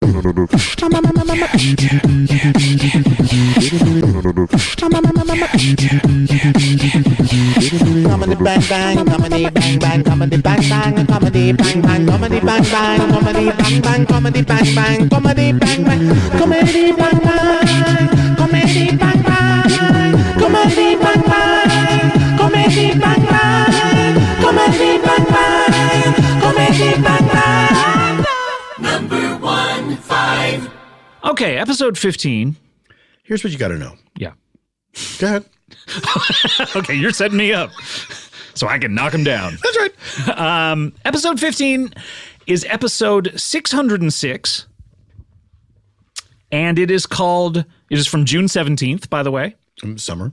Comedy bang bang, comedy bang bang, comedy bang bang, comedy bang bang, comedy bang bang, comedy bang bang, comedy bang bang, comedy bang bang, comedy bang bang, comedy bang bang, comedy bang bang, comedy bang bang, comedy bang bang, comedy bang bang. Number 15. Okay, episode 15. Here's what you got to know. Yeah. Go ahead. Okay, you're setting me up so I can knock him down. That's right. Episode 15 is episode 606, and it is from June 17th, by the way. Summer.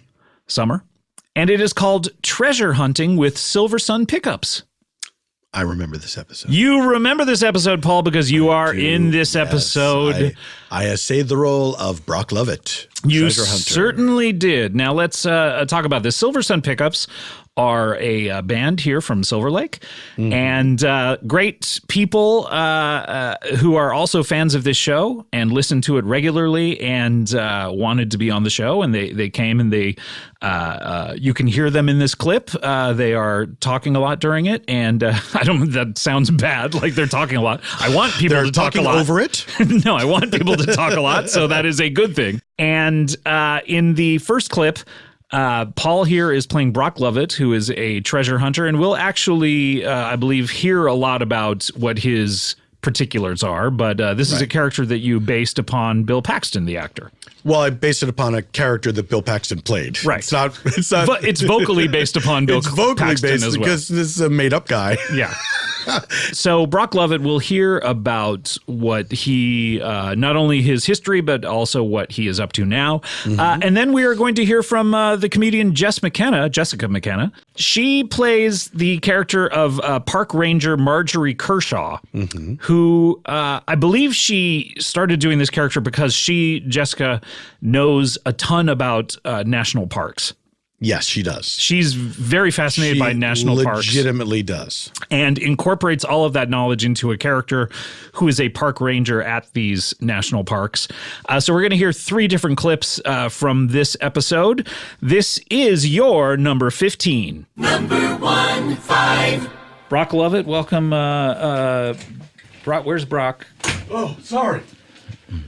And it is called Treasure Hunting with Silver Sun Pickups. I remember this episode. You remember this episode, Paul, because you are in this episode. I essayed the role of Brock Lovett. You Treasure Hunter. certainly did. Now let's talk about this. Silver Sun Pickups are a band here from Silver Lake, and great people who are also fans of this show and listen to it regularly and wanted to be on the show, and they came and they you can hear them in this clip. They are talking a lot during it, and that sounds bad, like they're talking a lot. I want people to talk a lot. Over it? No, I want people to talk a lot, so that is a good thing. And in the first clip, Paul here is playing Brock Lovett, who is a treasure hunter, and we'll actually, I believe, hear a lot about what his particulars are, but this is a character that you based upon Bill Paxton, the actor. Well, I based it upon a character that Bill Paxton played. Right. It's not. But it's vocally based upon Bill Paxton as well. Because this is a made-up guy. Yeah. So Brock Lovett will hear about what he, not only his history, but also what he is up to now. And then we are going to hear from the comedian Jessica McKenna. She plays the character of Park Ranger Marjorie Kershaw, who I believe she started doing this character because Jessica, knows a ton about national parks. Yes, she does. She's very fascinated by national parks. She legitimately does. And incorporates all of that knowledge into a character who is a park ranger at these national parks. So we're going to hear 3 different clips from this episode. This is your number 15. Number 15. Brock Lovett, welcome. Brock, where's Brock? Oh, sorry.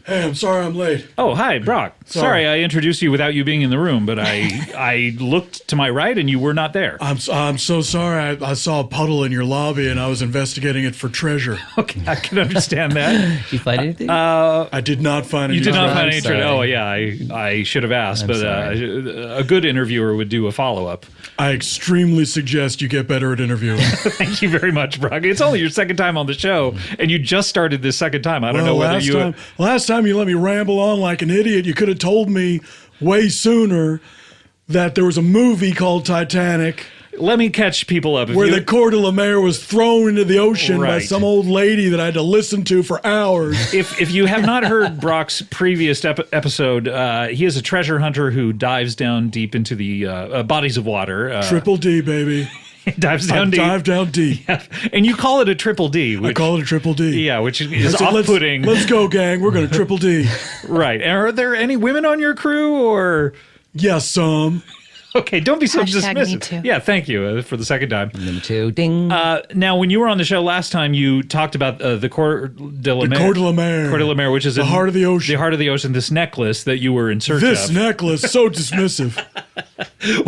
Hey, I'm sorry I'm late. Oh, hi, Brock. Sorry I introduced you without you being in the room, but I looked to my right and you were not there. I'm so sorry. I saw a puddle in your lobby and I was investigating it for treasure. Okay, I can understand that. Did you find anything? I did not find anything. You did not find any sorry. treasure. Oh, yeah, I should have asked, but a good interviewer would do a follow-up. I extremely suggest you get better at interviewing. Thank you very much, Brock. It's only your second time on the show, and you just started this second time. I don't know whether you... Last time you let me ramble on like an idiot, you could have told me way sooner that there was a movie called Titanic. Let me catch people up. Where the Coeur de la Mer was thrown into the ocean by Right. some old lady that I had to listen to for hours. If you have not heard Brock's previous episode, he is a treasure hunter who dives down deep into the bodies of water. Triple D, baby. Dives down deep. Dive down deep. Yeah. And you call it a triple D. I call it a triple D. Yeah, which is I said, off-putting. Let's go, gang. We're going to triple D. Right. And are there any women on your crew, or... Yes, some. Okay, don't be so Hashtag me dismissive. too. Yeah, thank you for the second time. Number 2, ding. Now, when you were on the show last time, you talked about the Coeur de la Mer. Coeur de la Mer. Coeur de la Mer, which is the heart of the ocean. The heart of the ocean, this necklace that you were in search This of. necklace, so dismissive.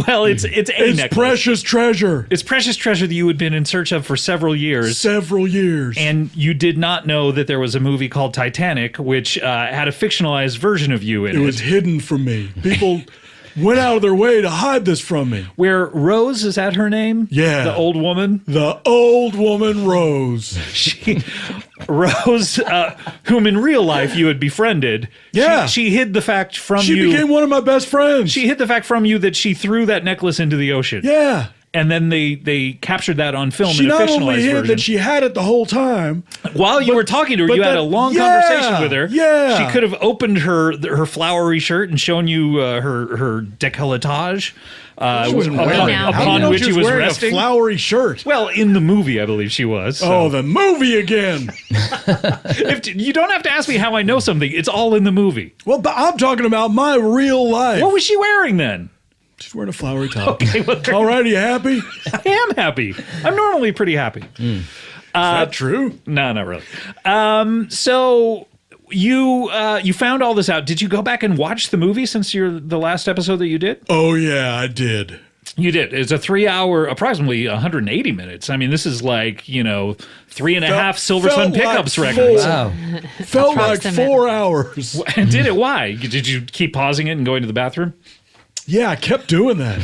Well, it's a It's necklace. precious treasure. It's precious treasure that you had been in search of for several years. Several years. And you did not know that there was a movie called Titanic, which had a fictionalized version of you in it. It was hidden from me. People went out of their way to hide this from me. Where Rose, is that her name? Yeah. The old woman? The old woman Rose. Rose, whom in real life you had befriended. Yeah. She hid the fact from She you. became one of my best friends. She hid the fact from you that she threw that necklace into the ocean. Yeah. and then they captured that on film She in a not fictionalized only hid version. that she had it the whole time. While you were talking to her, but you had that- a long yeah, conversation with her. yeah. She could have opened her flowery shirt and shown you her décolletage. She wasn't wearing it. How do you Upon know which she he was was wearing resting. a flowery shirt. Well, in the movie, I believe she was. So. Oh, the movie again. You don't have to ask me how I know something. It's all in the movie. Well, but I'm talking about my real life. What was she wearing then? She's wearing a flowery top. Okay, well, All right, you happy? I am happy. I'm normally pretty happy. Is that true? No, not really. So you found all this out. Did you go back and watch the movie since the last episode that you did? Oh, yeah, I did. You did. It's a 3-hour, approximately 180 minutes. I mean, this is like, 3.5 Silver Sun felt pickups like records. Wow. Felt like Approximate. 4 hours. And did it? Why? Did you keep pausing it and going to the bathroom? Yeah, I kept doing that.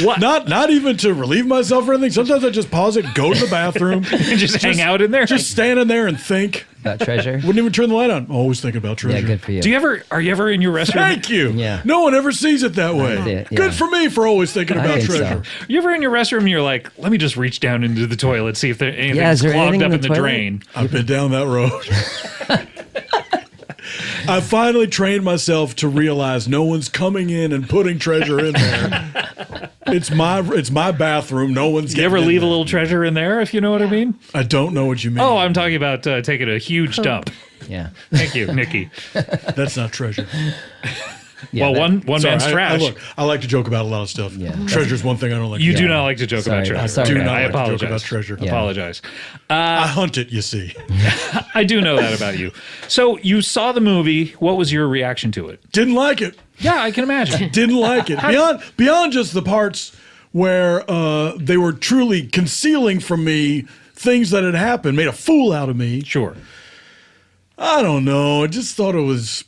What? Not even to relieve myself or anything. Sometimes I just pause it, go to the bathroom, just hang out in there? just standing there and think. About treasure? Wouldn't even turn the light on. Always thinking about treasure. Yeah, good for you. Are you ever in your restroom? Thank you. Yeah. No one ever sees it that way. see it, yeah. Good for me for always thinking I about think so. treasure. You ever in your restroom and you're like, let me just reach down into the toilet, see if there anything's Yeah, is there clogged anything up in in the the toilet? drain. I've been down that road. I finally trained myself to realize no one's coming in and putting treasure in there. It's my bathroom. No one's You getting ever in leave a there. little treasure in there, if you know what I mean? I don't know what you mean. Oh, I'm talking about taking a huge dump. Yeah. Thank you, Nikki. That's not treasure. Yeah, Well, that- one Sorry, man's trash. Look, I like to joke about a lot of stuff. Yeah. Treasure's one thing I don't like. You to do do. not like to joke about Sorry, treasure. sorry. Do not I like to joke apologize. about treasure. Yeah. Apologize. I hunt it. You see. I do know that about you. So you saw the movie. What was your reaction to it? Didn't like it. Yeah, I can imagine. Didn't like it. Beyond just the parts where they were truly concealing from me things that had happened, made a fool out of me. Sure. I don't know. I just thought it was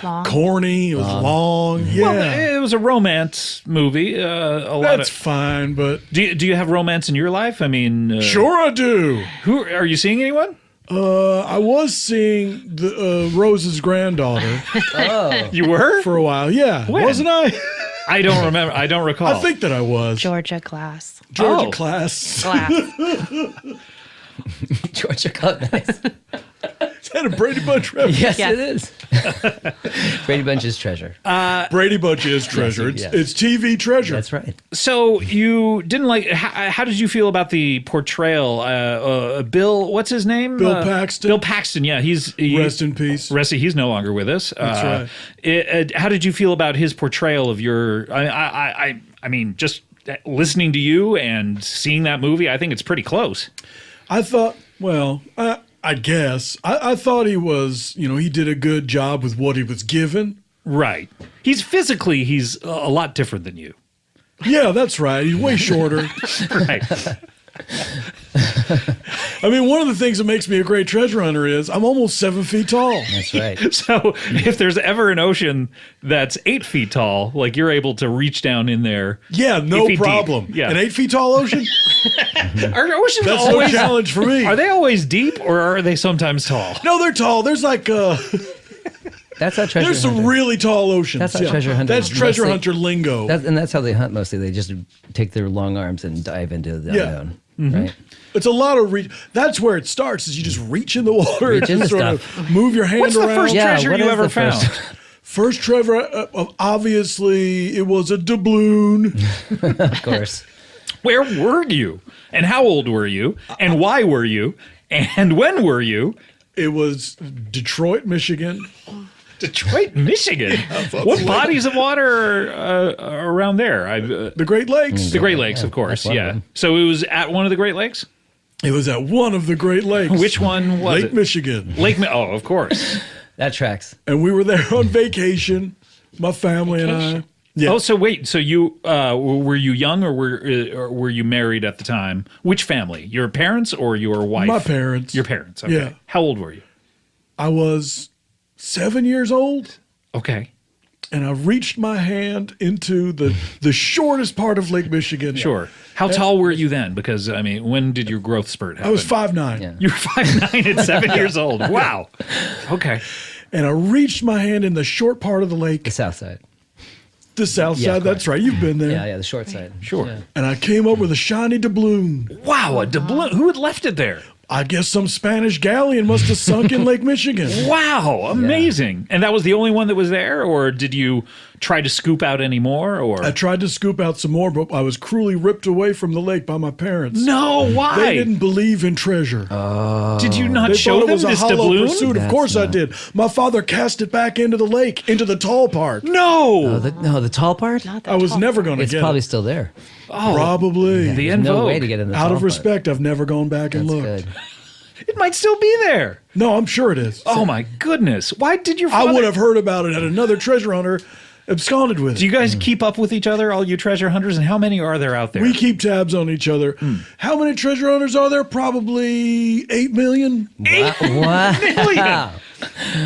Long. corny. It was long. Yeah, Well, it was a romance movie. A lot that's of. fine. But Do you have romance in your life? I mean, sure, I do. Who are you seeing? Anyone? I was seeing the Rose's granddaughter You were? for a while. Yeah, When? wasn't I? I don't remember. I don't recall. I think that I was. Georgia Glass. Georgia Oh. class. Glass. Georgia Club. Nice. Is that a Brady Bunch reference? Yes, Yes. it is. Brady Bunch's treasure. Brady Bunch is treasure. Yes. It's TV treasure. That's right. So you didn't like. How did you feel about the portrayal? Bill, what's his name? Bill Paxton. Bill Paxton. Yeah, Rest in peace. He's no longer with us. That's right. How did you feel about his portrayal of your? I mean, just listening to you and seeing that movie, I think it's pretty close. I thought, well, I guess. I thought he was, he did a good job with what he was given. Right. He's a lot different than you. Yeah, that's right. He's way shorter. Right. I mean, one of the things that makes me a great treasure hunter is I'm almost 7 feet tall. That's right. So if there's ever an ocean that's 8 feet tall, like you're able to reach down in there. Yeah, no 8 feet problem. deep. Yeah. An 8 feet tall ocean? Are oceans That's always no challenge for me. Are they always deep or are they sometimes tall? No, they're tall. There's like That's how treasure there's some hunter- really tall oceans. That's how treasure hunters That's treasure mostly- hunter lingo. That's how they hunt mostly. They just take their long arms and dive into the Yeah. unknown. Mm-hmm. Right? It's a lot of reach. That's where it starts. Is you just reach in the water Reach and into sort stuff. of move your hand What's the around. first Yeah, treasure what you is ever the found? first- First treasure, obviously, it was a doubloon. Of course. Where were you? And how old were you? And why were you? And when were you? It was Detroit, Michigan. Detroit, Michigan. What bodies of water are around there? The Great Lakes. The Great Lakes, of course. that's one of Yeah. them. So it was at one of the Great Lakes? It was at one of the Great Lakes. Which one was Lake it? Michigan. Oh, of course. That tracks. And we were there on vacation, my family and I. Yeah. Oh, so wait. So you were you young or were you married at the time? Which family? Your parents or your wife? My parents. Your parents. Okay. Yeah. How old were you? I was 7 years old, Okay. and I reached my hand into the shortest part of Lake Michigan. Sure. How tall were you then? Because I mean, when did your growth spurt happen? I was 5'9". Yeah. You were 5'9" at 7 years old. Wow. Okay. And I reached my hand in the short part of the lake. The south side. The south Yeah, side, of that's course. right. You've been there. Yeah, the short side. Sure. Yeah. And I came up with a shiny doubloon. Wow, a doubloon. Who had left it there? I guess some Spanish galleon must have sunk in Lake Michigan. Wow, amazing. And that was the only one that was there, or did you try to scoop out any more? Or I tried to scoop out some more, but I was cruelly ripped away from the lake by my parents. No, why? They didn't believe in treasure. Did you not They show thought it them was a this hollow doubloon? pursuit. Of That's course I not- did. My father cast it back into the lake, into the tall part. No. The tall part? Not that I was tall. never going to It's get probably it. still there. Probably. The There's En no Vogue. way to get in the Out tall of respect, I've never gone back and Part. looked. That's good. It might still be there. No, I'm sure it is. Oh my goodness. Why did your I father... would have heard about it had another treasure hunter absconded with it. Do you guys keep up with each other, all you treasure hunters? And how many are there out there? We keep tabs on each other. How many treasure hunters are there? Probably 8 million. Wow.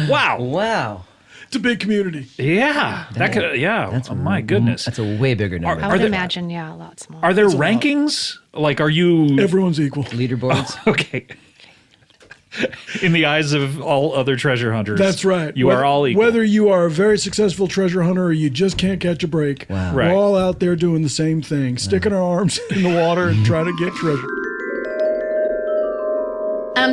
Wow. Wow. It's a big community. Yeah. That could, yeah. That's Oh my goodness. That's a way bigger number. I Are would there- imagine, yeah, a lot smaller. Are there rankings? Like, are you... Everyone's equal. Leaderboards. Okay. In the eyes of all other treasure hunters. That's right. You are all equal. Whether you are a very successful treasure hunter or you just can't catch a break, Wow. Right. we're all out there doing the same thing, sticking our arms in the water and trying to get treasure.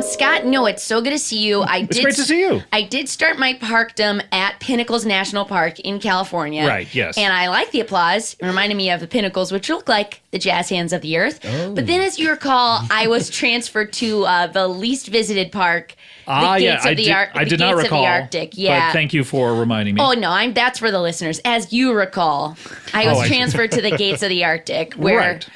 Scott, no, it's so good to see you. It's great to see you. I did start my parkdom at Pinnacles National Park in California. Right, yes. And I like the applause. It reminded me of the pinnacles, which look like the jazz hands of the earth. Oh. But then, as you recall, I was transferred to the least visited park, the gates of the I did not gates recall. of the Arctic. Yeah. But thank you for reminding me. Oh no, that's for the listeners. As you recall, I was I see. transferred to the gates of the Arctic, where Right.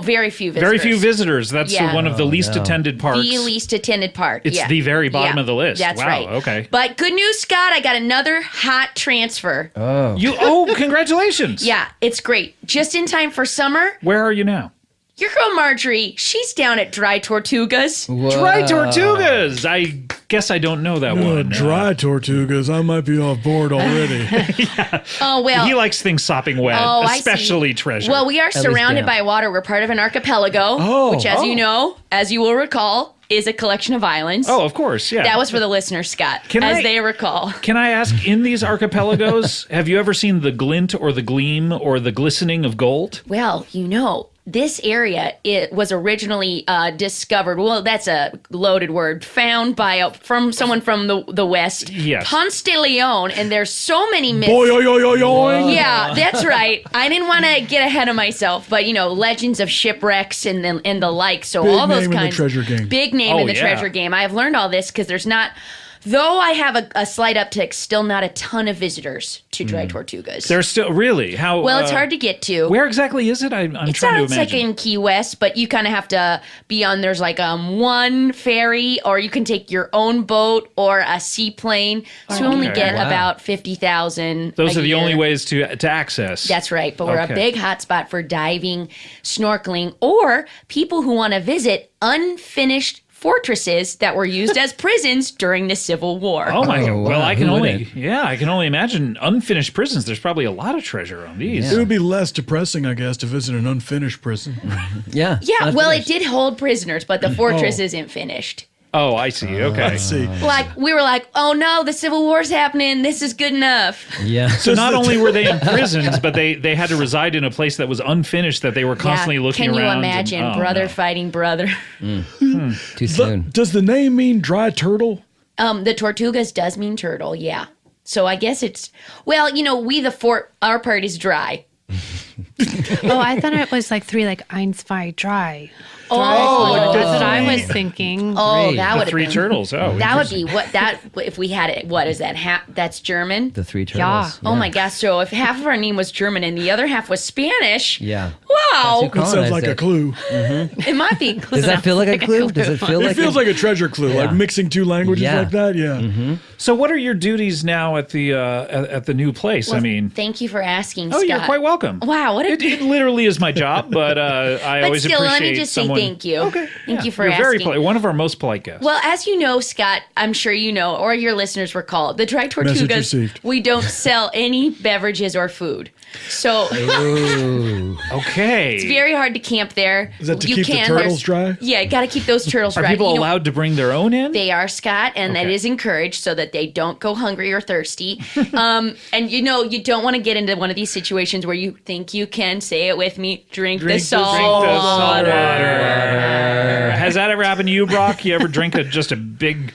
very few visitors. Very few visitors. That's Yeah. one of the least attended parks. The least attended park. It's yeah. the very bottom Yeah, of the list. That's Wow, right. okay. But good news, Scott. I got another hot transfer. Congratulations. Yeah, it's great. Just in time for summer. Where are you now? Your girl Marjorie, she's down at Dry Tortugas. Dry Tortugas. I guess I don't know that one. Dry Tortugas. I might be off board already. Oh, well. He likes things sopping wet, Oh, I see. especially treasure. Well, we are surrounded damp. by water. We're part of an archipelago, which, as you know, as you will recall, is a collection of islands. Oh, of course, yeah. That was for the listeners, Scott, as they recall. Can I ask, in these archipelagos, have you ever seen the glint or the gleam or the glistening of gold? Well, this area, it was originally discovered. Well, that's a loaded word. Found from someone from the West, Yes. Ponce de Leon, and there's so many myths. Boy, oy, oy, oy, oy. Yeah, that's right. I didn't want to get ahead of myself, but legends of shipwrecks and the like. So Big all those name in the kinds. treasure game. Big name Oh, in the yeah. treasure game. I have learned all this because there's not. Though I have a slight uptick, still not a ton of visitors to Dry Tortugas. There's still, really? How? Well, it's hard to get to. Where exactly is it? I'm It's trying to it's like imagine. in Key West, but you kind of have to be on. There's like one ferry, or you can take your own boat or a seaplane. So we only okay. get Wow. about 50,000. Those a are the year. only ways to access. That's right, but we're Okay. a big hotspot for diving, snorkeling, or people who want to visit unfinished fortresses that were used as prisons during the Civil War. Oh my god! Oh, Well, wow. I can Who only wouldn't? I can only imagine unfinished prisons. There's probably a lot of treasure on these. It would be less depressing, I guess, to visit an unfinished prison. Yeah. Yeah, well, it unfinished. did hold prisoners, but the fortress isn't finished. Oh, I see. Okay. Let's see. We were like, oh no, the Civil War's happening. This is good enough. Yeah. So not only were they in prisons, but they had to reside in a place that was unfinished that they were constantly looking Can you around. imagine brother fighting brother? Too soon. Does the name mean dry turtle? The Tortugas does mean turtle, yeah. So I guess it's our part is dry. Oh, I thought it was like 3, like eins, zwei, drei. Oh, That's what I was thinking. oh, Three. that The would three have been. turtles. Oh, That would be if we had it. What is that? That's German. The three Yeah. turtles. Oh my gosh! So if half of our name was German and the other half was Spanish, Yeah. wow, That's who That sounds like a colonized it. clue. it might be. Does that feel like a clue? Does it feel It like feels like a treasure clue, like Yeah. mixing two languages Yeah. like that. Yeah. So what are your duties now at the new place? I mean, Thank you for asking, oh, Scott. you're quite welcome. Wow, what a It literally is my job, but I But always still, let me appreciate just say someone one. Thank you. Okay. Thank you for You're very asking. polite. One of our most polite guests. Well, as you know, Scott, I'm sure you know, or your listeners recall, the Dry Message Tortugas, received. we don't sell any beverages or food. So okay. it's very hard to camp there. Is that to keep the turtles dry? Yeah, got to keep those turtles Are dry. people You know, allowed to bring their own in? They are, Scott, and that Okay. is encouraged so that they don't go hungry or thirsty. And you know, you don't want to get into one of these situations where you think you can, say it with me, drink the salt water. Has that ever happened to you, Brock? You ever drink just a big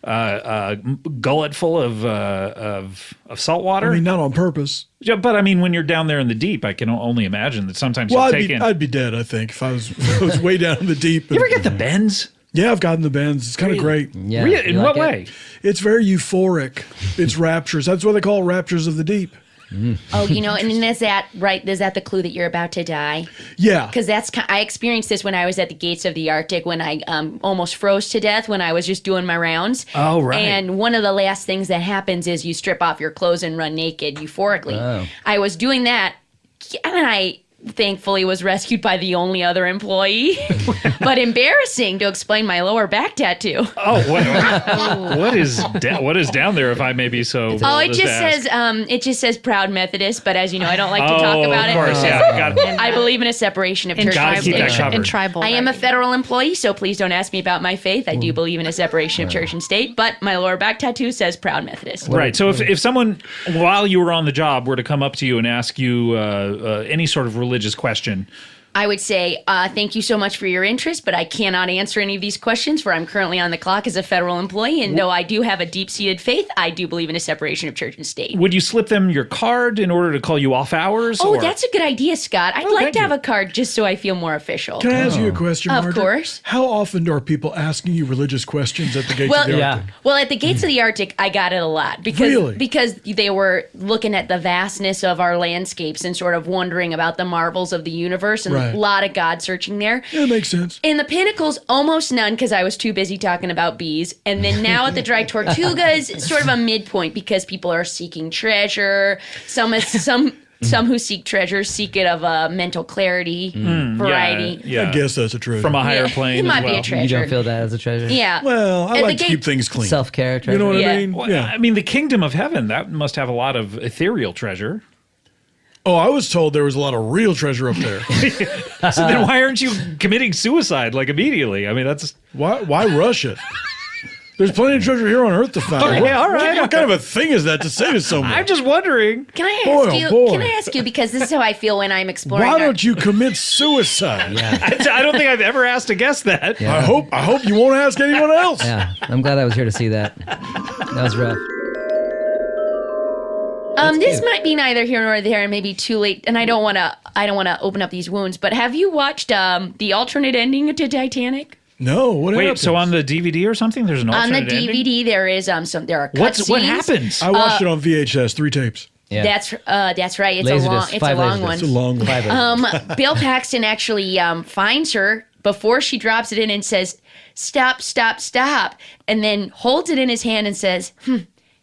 gullet full of salt water? I mean, not on purpose. Yeah, but I mean, when you're down there in the deep, I can only imagine that sometimes Well, you'll take in. I'd be dead, I think, if I was way down in the deep. You ever get the bends? Yeah, I've gotten the bends. It's kind of great. Yeah. Really? In You what like way? it? It's very euphoric. It's raptures. That's what they call raptures of the deep. Oh, you know, and then is that right? Is that the clue that you're about to die? Yeah. Because I experienced this when I was at the gates of the Arctic when I almost froze to death when I was just doing my rounds. Oh, right. And one of the last things that happens is you strip off your clothes and run naked euphorically. Oh. I was doing that, and I thankfully was rescued by the only other employee. But embarrassing to explain my lower back tattoo. Oh, what is down there? If I may be so. Oh, bold it as just to ask? says it just says proud Methodist, but as you know, I don't like to talk about of it. course, yeah. Got I believe in a separation of In church and Gotta keep that state. covered. In tribal. I am a writing. federal employee, so please don't ask me about my faith. I do believe in a separation of church and state, but my lower back tattoo says proud Methodist. Right. So if someone, while you were on the job, were to come up to you and ask you any sort of religious question, I would say, thank you so much for your interest, but I cannot answer any of these questions for I'm currently on the clock as a federal employee. And though I do have a deep-seated faith, I do believe in a separation of church and state. would you slip them your card in order to call you off hours? Oh, or- that's a good idea, Scott. I'd like thank to you. have a card just so I feel more official. Can I ask you a question, Of Margaret? course. How often are people asking you religious questions at the gates Well, of the Yeah. Arctic? Well, at the gates of the Arctic, I got it a lot Really? because they were looking at the vastness of our landscapes and sort of wondering about the marvels of the universe and Right. a lot of God searching there. Yeah, it makes sense. In the pinnacles, almost none because I was too busy talking about bees. And then now at the Dry Tortugas, it's sort of a midpoint because people are seeking treasure. Some who seek treasure seek it of a mental clarity variety. Yeah. I guess that's a truth. From a higher Yeah, plane it might as be a well. treasure. You don't feel that as a treasure? Yeah. Well, I At like the to keep gate- things clean. Self-care treasure? You know what Yeah. I mean? Well, Yeah. I mean, the kingdom of heaven, that must have a lot of ethereal treasure. Oh, I was told there was a lot of real treasure up there. So then why aren't you committing suicide like immediately? I mean, that's Why rush it? There's plenty of treasure here on Earth to find. Okay, all right. What kind of a thing is that to say to someone? I'm just wondering. Can I Boy, ask oh you? boy. Can I ask you because this is how I feel when I'm exploring. Why our- don't you commit suicide? I don't think I've ever asked a guest that. Yeah. I hope you won't ask anyone else. Yeah, I'm glad I was here to see that. That was rough. This cute. might be neither here nor there, and maybe too late. And I don't want to open up these wounds. But have you watched the alternate ending to Titanic? No, what Wait, happens? so on the DVD or something, there's an On the alternate ending? DVD, there is there are cut What scenes. happens? I watched it on VHS, 3 tapes. Yeah. That's right. It's Laserdisc, a 5 long laserdiscs. one. It's a long one. 5 hours. Bill Paxton actually finds her before she drops it in and says, "Stop, stop, stop," and then holds it in his hand and says,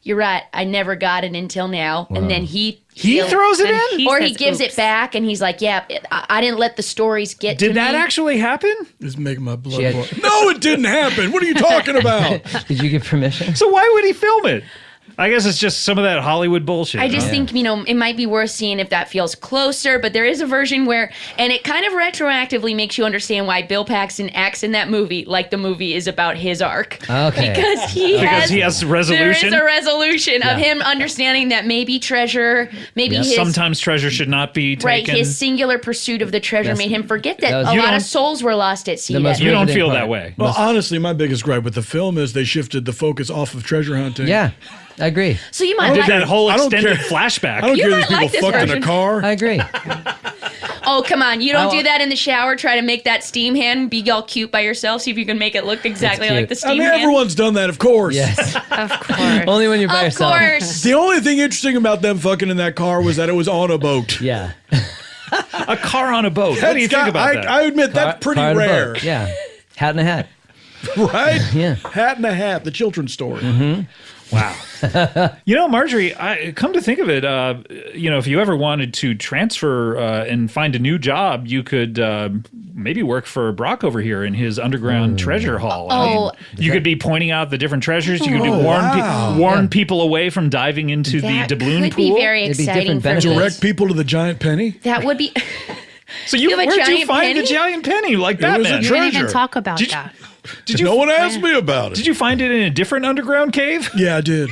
"You're right. I never got it until now." And then he throws it And in? he or he says, gives "Oops." it back, and he's like, "Yeah, I didn't let the stories get to Did that me." actually happen? It's making my blood She had- boil. No, it didn't happen. What are you talking about? Did you give permission? So why would he film it? I guess it's just some of that Hollywood bullshit. I just huh? think, it might be worth seeing if that feels closer, but there is a version where, and it kind of retroactively makes you understand why Bill Paxton acts in that movie like the movie is about his arc. Okay. Because he has resolution. There is a resolution of Yeah. him understanding that maybe treasure, maybe Yep. his Sometimes treasure should not be taken. right, his singular pursuit of the treasure That's- made him forget that that was- a You lot don't- of souls were lost at sea. The most You don't riveting feel part. that way. Well, honestly, my biggest gripe with the film is they shifted the focus off of treasure hunting. Yeah, I agree. So you might Did like that whole I don't extended care. flashback. I don't You care might these people like this fucked in version. a car. I agree. Oh, come on. You don't Oh. do that in the shower. Try to make that steam hand be all cute by yourself. See if you can make it look exactly cute. like the I steam mean, hand. everyone's done that, of course. Yes. Of course. Only when you're by Of yourself. course. The only thing interesting about them fucking in that car was that it was on a boat. Yeah. A car on a boat. What do you That's think got- about that? I admit that's pretty Car and a rare, boat. Yeah. Hat in a hat. right? Yeah. Hat in a Hat, the children's story. Wow. Marjorie, come to think of it, if you ever wanted to transfer and find a new job, you could maybe work for Brock over here in his underground treasure hall. Oh. You could be pointing out the different treasures. You could warn people away from diving into the doubloon could pool. be very It'd be exciting different for benefits. me. Direct people to the giant penny. That would be. So You have a where'd you giant find the penny? giant penny like It was a Batman? We didn't even treasure. talk about Did you- that. Did you No one asked me about it. Did you find it in a different underground cave? Yeah, I did.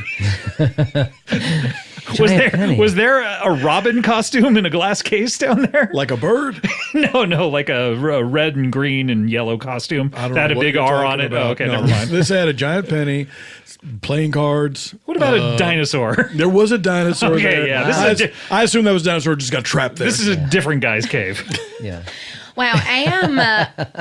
Was there a Robin costume in a glass case down there? Like a bird. No, like a red and green and yellow costume I don't that had know a what big you're R talking on it. about. Oh, okay, No, never mind. This had a giant penny, playing cards. What about a dinosaur? There was a dinosaur Okay, there. yeah, this is I assume that was a dinosaur just got trapped there. This is a different guy's cave. Yeah. Wow, I am.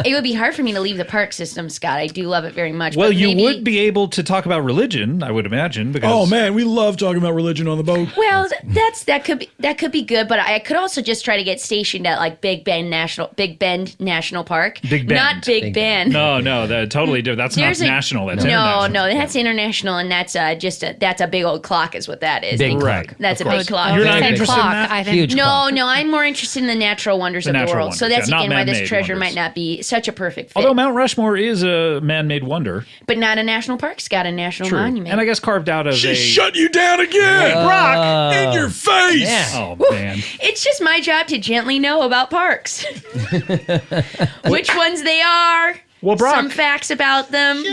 It would be hard for me to leave the park system, Scott. I do love it very much. Well, but you maybe- would be able to talk about religion, I would imagine. Because Oh man, we love talking about religion on the boat. Well, that could be good, but I could also just try to get stationed at like Big Bend National Park. Big Bend. Not Big Bend. No, that totally different. That's There's not a- national. That's no, international. no, that's international, and that's that's a big old clock, is what that is. Big Right. clock. That's a Of big course. clock. You're not Said interested in clock, that? I think. Huge. No, I'm more interested in the natural wonders of the natural world. So wonders, that's yeah, not again why this man-made treasure wonders. might not be such a perfect fit. Although Mount Rushmore is a man-made wonder. But not a national park, Scott, a national True. monument. And I guess carved out of She a... shut you down again, Brock, in your face. Yeah. Oh, man. It's just my job to gently know about parks. Which ones they are. Well, Brock- Some facts about them.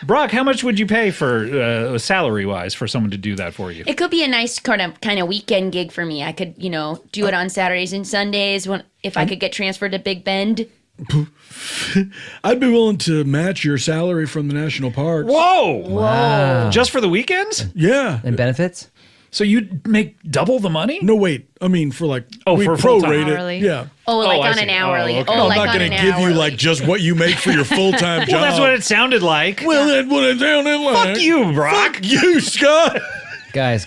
Brock, how much would you pay for salary-wise for someone to do that for you? It could be a nice kind of weekend gig for me. I could, do it on Saturdays and Sundays if I could get transferred to Big Bend. I'd be willing to match your salary from the national parks. Whoa! Just for the weekends? Yeah. And benefits? So you'd make double the money? No, wait. I mean, for like, Oh, we for full-time. prorate it. Hourly. Yeah. Oh, like I on see. an hourly. Oh, okay. Oh, No, like I'm not on going an to give you hourly. like just what you make for your full-time job. Well, that's what it sounded like. Well, that's what it sounded like. Fuck you, Brock. Fuck you, Scott. Guys.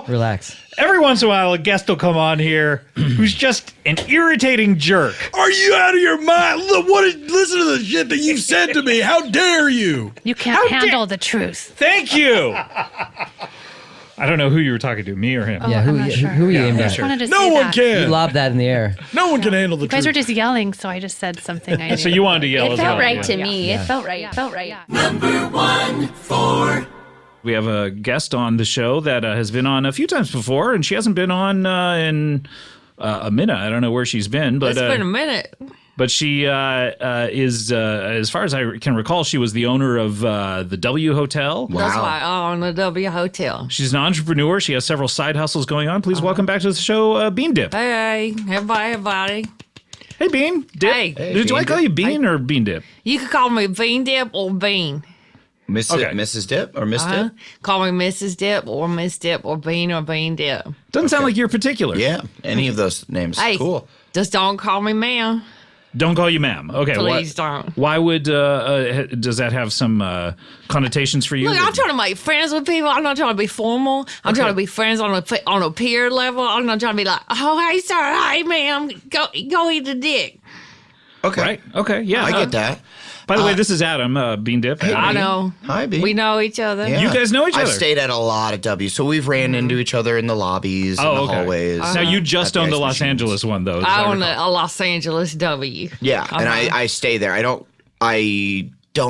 Relax. Every once in a while, a guest will come on here who's just an irritating jerk. Are you out of your mind? Look, listen to the shit that you said to me. How dare you? You can't handle the truth. Thank you. I don't know who you were talking to, me or him. Yeah, I'm not sure. who are you aimed I at? just wanted to No say one that. You can. lobbed that in the air. No one can handle the You guys were truth. just yelling, so I just said something I knew. So you wanted to yell It as well. felt right yeah. to me. It felt right. It felt right. Number 1, 4. We have a guest on the show that has been on a few times before, and she hasn't been on in a minute. I don't know where she's been, but It's been a minute. But she is, as far as I can recall, she was the owner of the W Hotel. That's why I own the W Hotel. She's an entrepreneur. She has several side hustles going on. Please welcome back to the show, Bean Dip. Hey, everybody. Hey, Bean Dip. Hey. Did I call you Bean or Bean Dip? You can call me Bean Dip or Bean. Mrs. Dip or Miss Dip? Call me Mrs. Dip or Miss Dip or Bean Dip. Doesn't sound like you're particular. Yeah, any of those names. Hey, Cool. just don't call me ma'am. Don't call you ma'am. Okay. Please don't. Why would, does that have some connotations for you? Look, I'm trying to make friends with people. I'm not trying to be formal. I'm trying to be friends on a peer level. I'm not trying to be like, oh, hey, sir, hey, ma'am, go eat the dick. Okay. Right. Okay. Yeah. I get that. By the way, this is Adam, Bean Dip. Hey, I Bean. know. Hi, B. We know each other. Yeah. You guys know each I've other? stayed at a lot of W, so we've ran into each other in the lobbies and the hallways. Now, you just at own the ice Los machines. Angeles one, though. as I I own recall. a Los Angeles W. Yeah, and I stay there. I don't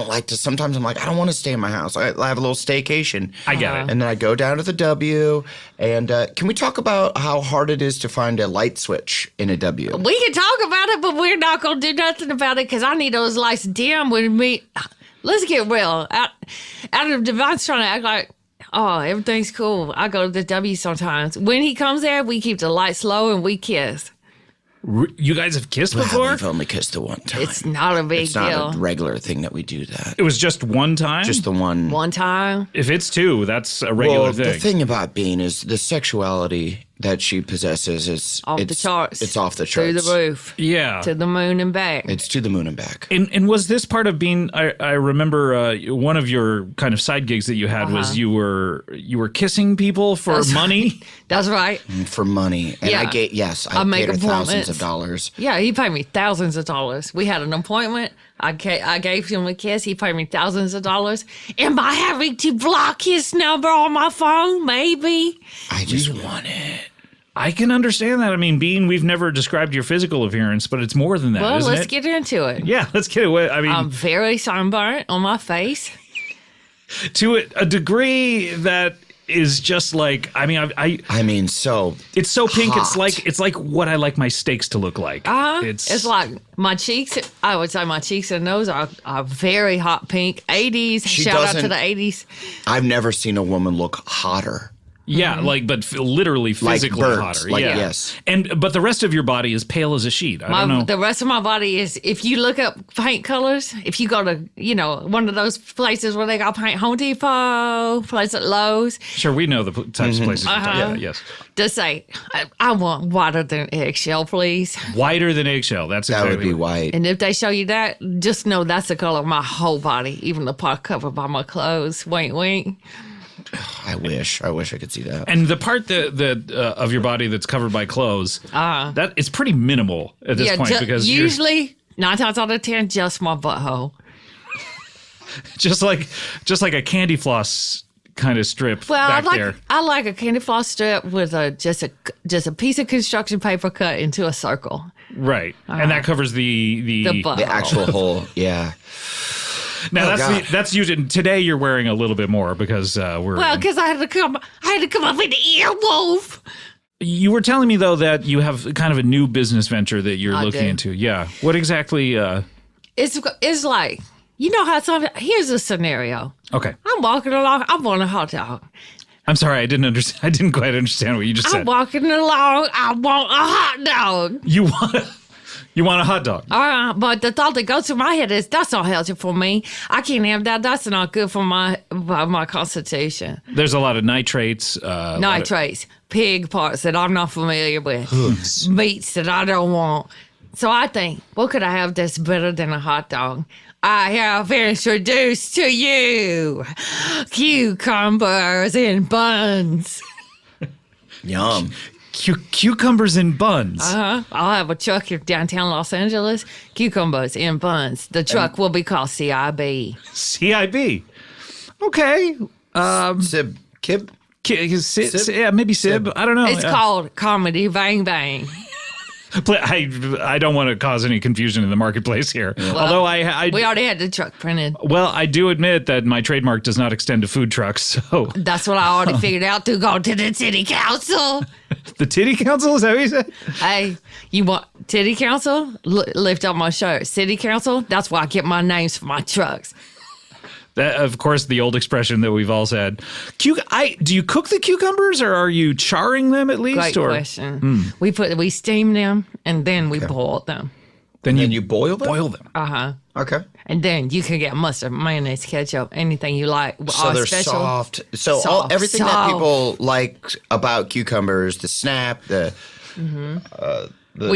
like to. Sometimes I'm like, I don't want to stay in my house. I have a little staycation. I get it. And then I go down to the W. And can we talk about how hard it is to find a light switch in a W? We can talk about it, but we're not going to do nothing about it because I need those lights dim with me. Let's get real. Out of DeVine's trying to act like, oh, everything's cool. I go to the W sometimes. When he comes there, we keep the lights low and we kiss. You guys have kissed Well, before? we've only kissed the one time. It's not a big It's deal. not a regular thing that we do that. It was just one time? Just the one. One time. If it's two, that's a regular Well, thing. the thing about Bean is the sexuality that she possesses is Off the charts. It's off the Through charts. the roof. Yeah. To the moon and back. It's to the moon and back. And was this part of being? I remember one of your kind of side gigs that you had was you were kissing people for That's money. That's right. For money. And Yeah. I paid make her thousands appointments. of dollars. Yeah, he paid me thousands of dollars. We had an appointment. I gave him a kiss. He paid me thousands of dollars. Am I having to block his number on my phone? Maybe. I just want it. I can understand that. I mean, Bean, we've never described your physical appearance, but it's more than that, Well, isn't let's it? get into it. Yeah, let's get away. I mean, I'm very sunburnt on my face. to a degree that is just like, I mean, so it's so pink. hot. It's like what I like my steaks to look like. It's like my cheeks. I would say my cheeks and nose are very hot pink. 80s. Shout out to the 80s. I've never seen a woman look hotter. Yeah, but literally physically birds, hotter. Yeah. yes. But the rest of your body is pale as a sheet. I don't know. The rest of my body is, if you look up paint colors, if you go to, one of those places where they got paint, Home Depot, place at Lowe's. Sure, we know the types of places. You're talking about. Yes. Just say, I want whiter than eggshell, please. Whiter than eggshell. That's That exactly would be white. And if they show you that, just know that's the color of my whole body, even the part covered by my clothes. Wink, wink. I wish I could see that. And the part that of your body that's covered by clothes, that it's pretty minimal at this point because usually 9 times out of 10, just my butthole. just like a candy floss kind of strip. Well, back there. I like a candy floss strip with just a piece of construction paper cut into a circle. Right, and that covers the butthole. The actual hole. Yeah. Now that's usually today. You're wearing a little bit more because because I had to come up in the Earwolf. You were telling me though that you have kind of a new business venture that you're looking do. into. Yeah, what exactly? It's like, how here's a scenario. Okay, I'm walking along. I want a hot dog. I'm sorry, I didn't understand. I didn't quite understand what you just I'm said. walking along. I want a hot dog. You want a hot dog? But the thought that goes through my head is that's not healthy for me. I can't have that. That's not good for my constitution. There's a lot of nitrates. Pig parts that I'm not familiar with, meats that I don't want. So I think, what could I have that's better than a hot dog? I have introduced to you cucumbers in buns. Yum. Cucumbers in buns. I'll have a truck in downtown Los Angeles. Cucumbers in buns. The truck will be called CIB. CIB. Okay. Sib. Kib? Yeah, maybe Sib. I don't know. It's called Comedy Bang Bang. I don't want to cause any confusion in the marketplace here. Well, although we already had the truck printed. Well, I do admit that my trademark does not extend to food trucks. So that's what I already figured out to go to the city council. The titty council, is that what you said? Hey, you want titty council? Lift up my shirt. City council? That's where I get my names for my trucks. That, of course, the old expression that we've all said. Do you cook the cucumbers, or are you charring them at least? Great question. We steam them and then we boil them. Then you boil them? Boil them. Okay. And then you can get mustard, mayonnaise, ketchup, anything you like. So they're special. soft. So everything that people like about cucumbers, the snap, we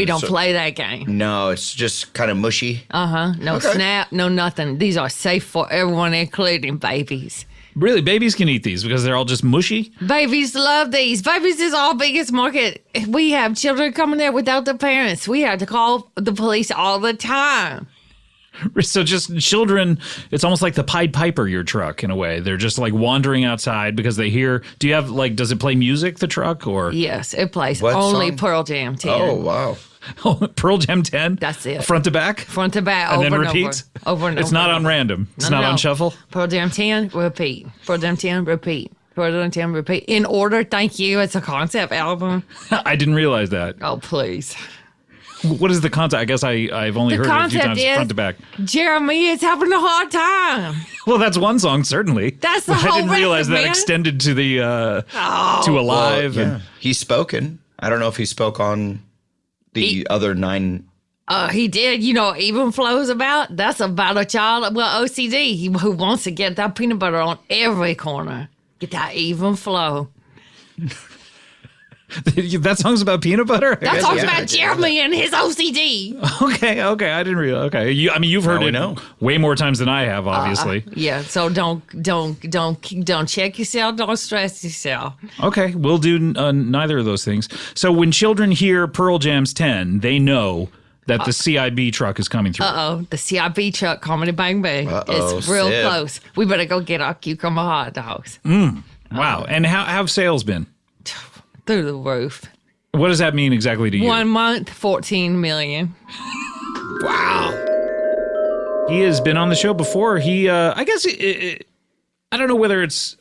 don't play that game. No, it's just kind of mushy. No snap, no nothing. These are safe for everyone, including babies. Really, babies can eat these because they're all just mushy? Babies love these. Babies is our biggest market. We have children coming there without their parents. We have to call the police all the time. So just children, it's almost like the Pied Piper, your truck, in a way. They're just like wandering outside because they hear, do you have does it play music, the truck? Or Yes, it plays What only song? Pearl Jam 10. Oh, wow. Pearl Jam 10? That's it. Front to back? Front to back, And over then and repeats? over and It's over not and on over. random. It's No, not no. on shuffle? Pearl Jam 10, repeat. Pearl Jam 10, repeat. Pearl Jam 10, repeat. In order, thank you. It's a concept album. I didn't realize that. Oh, please. What is the concept? I guess I've only heard it a few concept times is front to back. Jeremy is having a hard time. Well, that's one song, certainly. That's the I whole didn't realize record, that man. extended to the to Alive. Well, yeah. And He's spoken. I don't know if he spoke on the other 9. He did, even flows about. That's about a child, OCD, who wants to get that peanut butter on every corner. Get that even flow. that song's about peanut butter? That song's about Jeremy and his OCD. Okay. I didn't realize. Okay. You've heard Now we it know. way more times than I have, obviously. Yeah, so don't check yourself, don't stress yourself. Okay. We'll do neither of those things. So when children hear Pearl Jam's 10, they know that the CIB truck is coming through. The CIB truck comedy bang bang. It's real Sib. close. We better go get our cucumber hot dogs. Wow. And how have sales been? Through the roof. What does that mean exactly to you? 1 month, 14 million. He has been on the show before. He, I guess, I don't know whether it's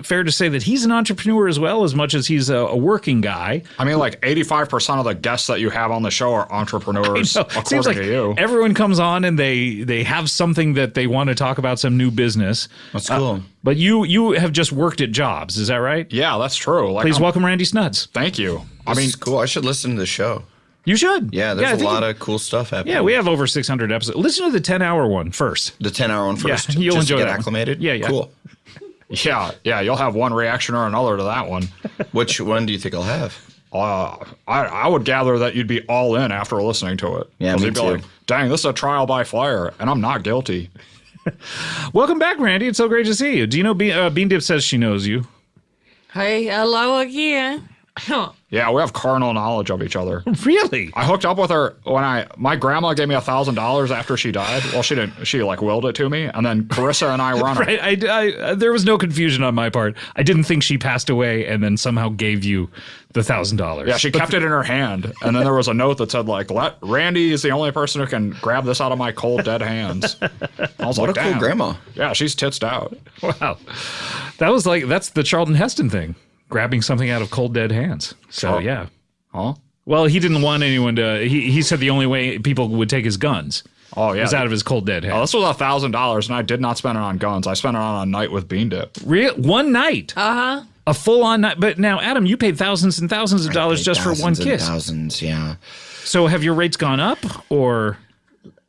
fair to say that he's an entrepreneur as well, as much as he's a working guy. I mean, like 85% of the guests that you have on the show are entrepreneurs, according Seems like to you. everyone comes on and they have something that they want to talk about, some new business. That's cool. But you have just worked at jobs, is that right? Yeah, that's true. Like, Please welcome Randy Snuds. Thank you. I mean, cool. I should listen to the show. You should. Yeah, I there's a think lot of cool stuff happening. Yeah, we have over 600 episodes. Listen to the 10-hour one first. The 10-hour one first. Yeah, you'll just enjoy to get that. acclimated. Yeah. Cool. Yeah, you'll have one reaction or another to that one. Which one do you think I'll have? I would gather that you'd be all in after listening to it. Yeah, 'Cause me you'd be too. like, dang, this is a trial by fire, and I'm not guilty. Welcome back, Randy. It's so great to see you. Do you know Bean Dip says she knows you? Hey, hello again. Yeah, we have carnal knowledge of each other. Really? I hooked up with her when my grandma gave me $1,000 after she died. Well, she didn't. She like willed it to me, and then Carissa and I were on a Right. I there was no confusion on my part. I didn't think she passed away and then somehow gave you the $1,000. Yeah, she kept it in her hand, and then there was a note that said like, "Randy is the only person who can grab this out of my cold dead hands." I was What like, a cool "Damn." grandma. Yeah, she's titsed out. Wow. That's the Charlton Heston thing, grabbing something out of cold dead hands. So, Oh. yeah. Huh? Well, he didn't want anyone to, he said the only way people would take his guns Oh yeah. was out of his cold dead Oh, hands. this was $1,000, and I did not spend it on guns. I spent it on a night with Bean Dip. One night. Uh-huh. A full-on night. But now, Adam, you paid thousands and thousands of dollars just for one Thousands and kiss. Thousands, yeah. So have your rates gone up or?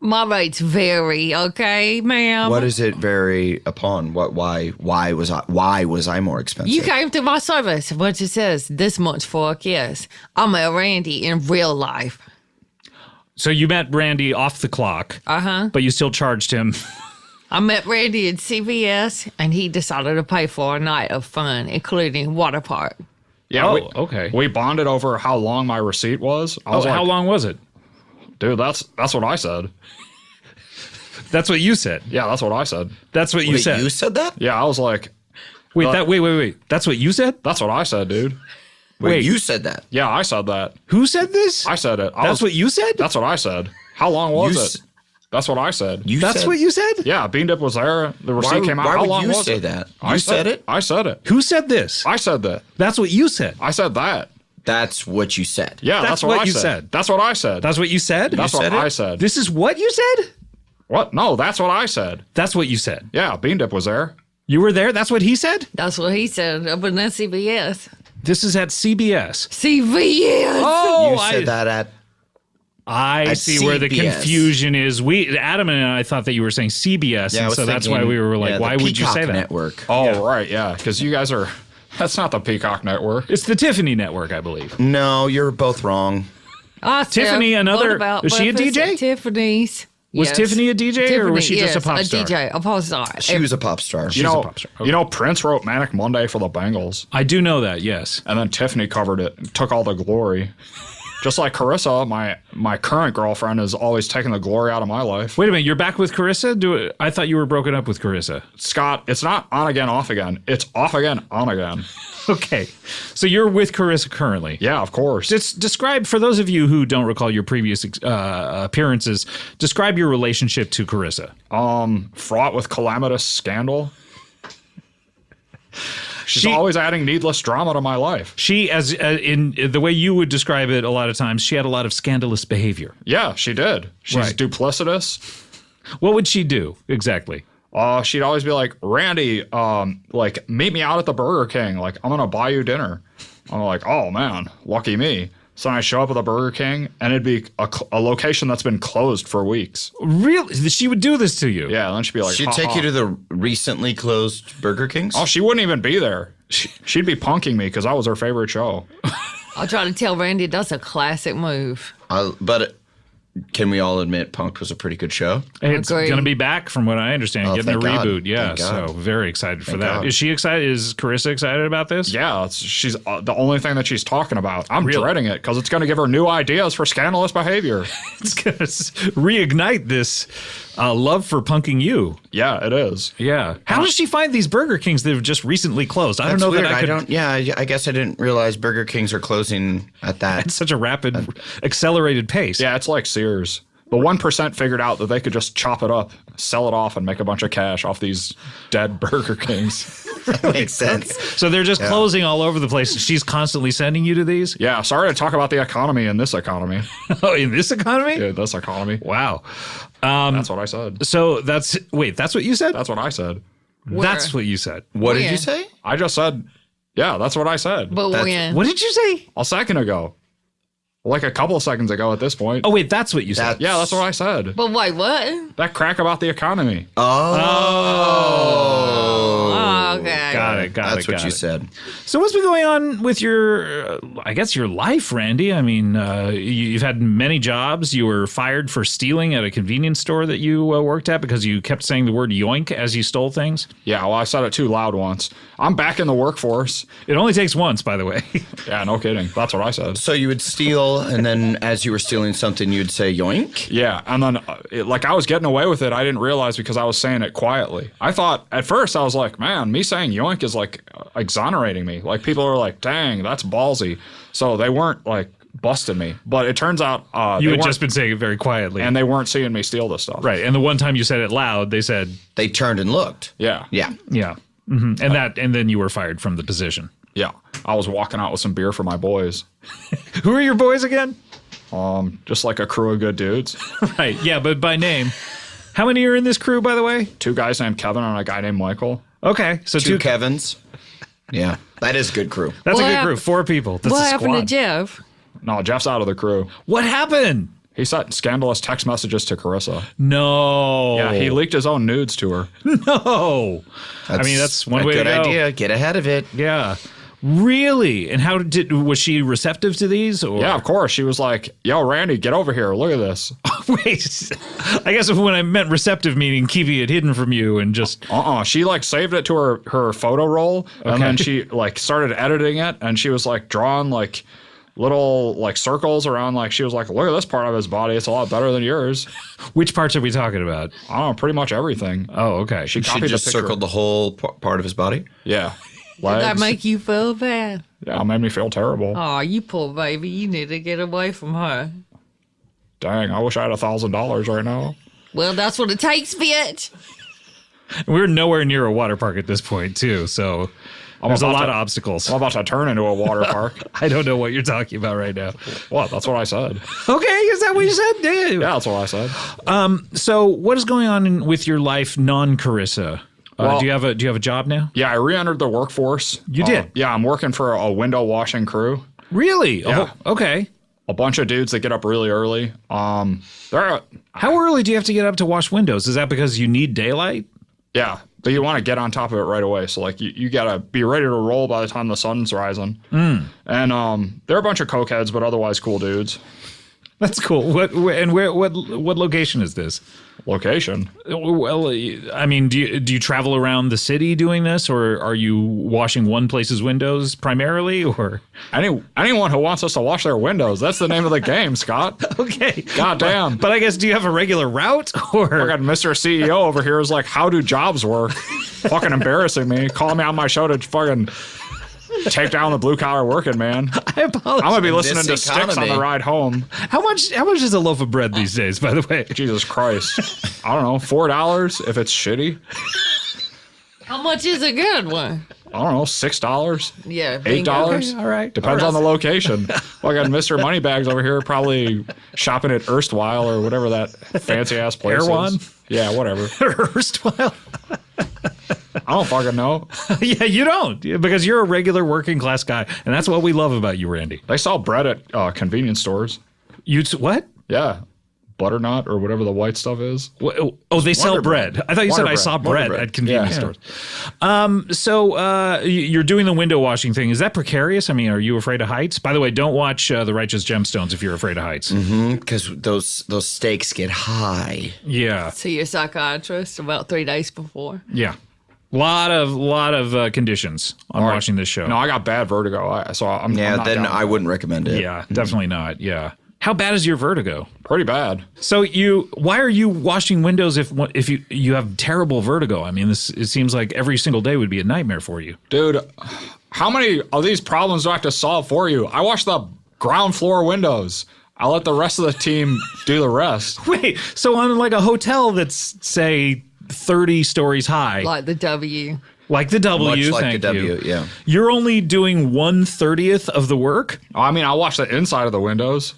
My rates vary, okay, ma'am? What does it vary upon? Why was I more expensive? You came to my service. What it says this much for a kiss. I met Randy in real life. So you met Randy off the clock, but you still charged him. I met Randy at CVS, and he decided to pay for a night of fun, including water park. Yeah. Okay. We bonded over how long my receipt was. I was like, how long was it? dude, that's what I said. That's what you said. Yeah, that's what I said. That's what you Wait, said. you said that? Yeah, I was like, Wait. That's what you said? that's what I said, dude. Wait, you said that. Yeah, I said that. Who said this? I said it. That's what you said? That's what I said. How long was You it? s- That's what I said. That's what you said? Yeah, Bean Dip was there. The receipt came out. Why How would long you was say it? that? I You said it? I said it. Who said this? I said that. That's what you said. I said that. That's what you said. Yeah, That's that's, what what I you said. said. That's what I said. That's what you said? That's what said it? I said. This is what you said? What? No, that's what I said. That's what you said. Yeah, Bean Dip was there. You were there? That's what he said? That's what he said up in that CVS. This is at CBS. CVS! Oh, You said that at I At see where the CBS. confusion is. Adam and I thought that you were saying CBS, I and was so that's thinking, why we were like, yeah, the why would you Peacock say that? Network. Oh, right, yeah, because you guys are. That's not the Peacock Network. It's the Tiffany Network, I believe. No, you're both wrong. Tiffany, another- was she a DJ? Tiffany's. Was Yes. Tiffany a DJ, or was she just a yes, pop star? A DJ, a pop star. She was a pop star. You a know, pop star. you know, Prince wrote Manic Monday for the Bengals, I do know that, yes. and then Tiffany covered it and took all the glory. Just like Carissa, my current girlfriend, is always taking the glory out of my life. Wait a minute, you're back with Carissa? I thought you were broken up with Carissa. Scott, it's not on again, off again. It's off again, on again. Okay, so you're with Carissa currently. Yeah, of course. Describe, for those of you who don't recall your previous appearances, describe your relationship to Carissa. Fraught with calamitous scandal. She's She- always adding needless drama to my life. She, as in the way you would describe it a lot of times, she had a lot of scandalous behavior. Yeah, she did. She's Right. duplicitous. What would she do exactly? She'd always be like, Randy, like, meet me out at the Burger King. Like, I'm going to buy you dinner. I'm like, oh, man, lucky me. So I show up at the Burger King, and it'd be a location that's been closed for weeks. Really? She would do this to you? Yeah, and then she'd be like, She'd take you to the recently closed Burger Kings? Oh, she wouldn't even be there. She'd be punking me because that was her favorite show. I'll try to tell Randy that's a classic move. But can we all admit Punk'd was a pretty good show? It's Agree. going to be back, from what I understand, Oh, getting a thank God. reboot. Yeah, Thank God. so very excited for Thank that. God. Is she excited? Is Carissa excited about this? Yeah, she's the only thing that she's talking about. I'm Really? dreading it because it's going to give her new ideas for scandalous behavior. It's going to reignite this love for punking you. Yeah, it is. Yeah. How does she find these Burger Kings that have just recently closed? I That's don't know weird. that I could. I guess I didn't realize Burger Kings are closing at that. At such a rapid, accelerated pace. Yeah, it's like Sears. The 1% figured out that they could just chop it up, sell it off, and make a bunch of cash off these dead Burger Kings. That makes sense. So they're just closing all over the place. She's constantly sending you to these? Yeah, sorry to talk about the economy in this economy. Oh, in this economy? Yeah, this economy. Wow. That's what I said. So that's what you said? That's what I said. That's what you said. What did Where? you say? I just said, yeah, that's what I said. But That's- when? What did you say? A second ago. Like a couple of seconds ago at this point. Oh, wait, that's what you said. Yeah, that's what I said. But wait, what? That crack about the economy. Oh, okay. Got it. That's what you said. So what's been going on with your, I guess, your life, Randy? I mean, you've had many jobs. You were fired for stealing at a convenience store that you worked at because you kept saying the word yoink as you stole things. Yeah, well, I said it too loud once. I'm back in the workforce. It only takes once, by the way. Yeah, no kidding. That's what I said. So you would steal, and then as you were stealing something, you'd say yoink? Yeah, and then like I was getting away with it. I didn't realize because I was saying it quietly. I thought at first I was like, man, me saying yoink is like exonerating me. Like people are like, dang, that's ballsy. So they weren't like busting me. But it turns out You they had weren't- just been saying it very quietly. and they weren't seeing me steal this stuff. right. And the one time you said it loud, they said, They turned and looked. Yeah. Yeah. yeah. And then you were fired from the position. Yeah. I was walking out with some beer for my boys. Who are your boys again? Just like a crew of good dudes. Right. Yeah, but by name. How many are in this crew, by the way? 2 guys named Kevin and a guy named Michael. Okay. So Two Kevins. Yeah. That is good crew. That's What a good hap- group. 4 people. That's What a happened squad. to Jeff? No, Jeff's out of the crew. What happened? He sent scandalous text messages to Carissa. No. Yeah, he leaked his own nudes to her. No. I mean, that's one a way to good go. idea. Get ahead of it. Yeah. Really? And was she receptive to these? Or? Yeah, of course. She was like, yo, Randy, get over here. Look at this. Wait. I guess when I meant receptive, meaning keeping it hidden from you and just. She like saved it to her photo roll. Okay. And then she like started editing it. And she was like drawing like little like circles around. Like she was like, look at this part of his body. It's a lot better than yours. Which parts are we talking about? I don't know, pretty much everything. Oh, okay. She She copied just the picture. circled the whole part of his body. Yeah. Did that Legs. make you feel bad? Yeah, it made me feel terrible. Oh, you poor baby. You need to get away from her. Dang, I wish I had $1,000 right now. Well, that's what it takes, bitch. We're nowhere near a water park at this point, too. So there's a about lot to- of obstacles. I'm about to turn into a water park. I don't know what you're talking about right now. What? That's what I said. Okay, is that what you said? Damn. Yeah, that's what I said. So what is going on with your life, non-Carissa? Well- do you have a job now? Yeah, I re-entered the workforce. You did? Yeah, I'm working for a window washing crew. Really? Yeah. Oh, okay. A bunch of dudes that get up really early. They're How early do you have to get up to wash windows? Is that because you need daylight? yeah, but you want to get on top of it right away. So like you gotta be ready to roll by the time the sun's rising. And they're a bunch of cokeheads, but otherwise cool dudes. That's cool. What location is this? Location. Well, I mean, do you travel around the city doing this, or are you washing one place's windows primarily, or? Anyone who wants us to wash their windows. That's the name of the game, Scott. Okay. God damn. But I guess, do you have a regular route, or? Fucking Mr. CEO over here is like, how do jobs work? Fucking embarrassing me. Calling me on my show to fucking take down the blue collar working man. I apologize. I'm gonna be In listening to this Sticks on economy. the ride home. How much is a loaf of bread these days, by the way? Jesus Christ. I don't know, $4 if it's shitty. How much is a good one? I don't know, $6, Yeah. bingo. $8. All right. Depends on the location. Well, I got Mr. Moneybags over here probably shopping at Erstwhile or whatever that fancy ass place Erewhon? is. Yeah, whatever. Erstwhile. I don't fucking know. Yeah, you don't, because you're a regular working class guy, and that's what we love about you, Randy. They sell bread at convenience stores. What? Yeah. butternut or whatever the white stuff is. Oh, they sell bread. I thought you said I saw bread at convenience stores. So you're doing the window washing thing. Is that precarious? I mean, are you afraid of heights? By the way, don't watch The Righteous Gemstones if you're afraid of heights. Because those stakes get high. Yeah. See your psychiatrist about 3 days before. Yeah. Lot of conditions on watching this show. No, I got bad vertigo, so I'm not then down I wouldn't recommend it. Yeah, definitely not. Yeah. How bad is your vertigo? Pretty bad. So why are you washing windows if you have terrible vertigo? I mean, it seems like every single day would be a nightmare for you. Dude, how many of these problems do I have to solve for you? I wash the ground floor windows. I'll let the rest of the team do the rest. Wait, so on like a hotel that's, say, 30 stories high. Like the W. Like the W, Much like thank the W, you. yeah. You're only doing 1/30th of the work? I mean, I wash the inside of the windows.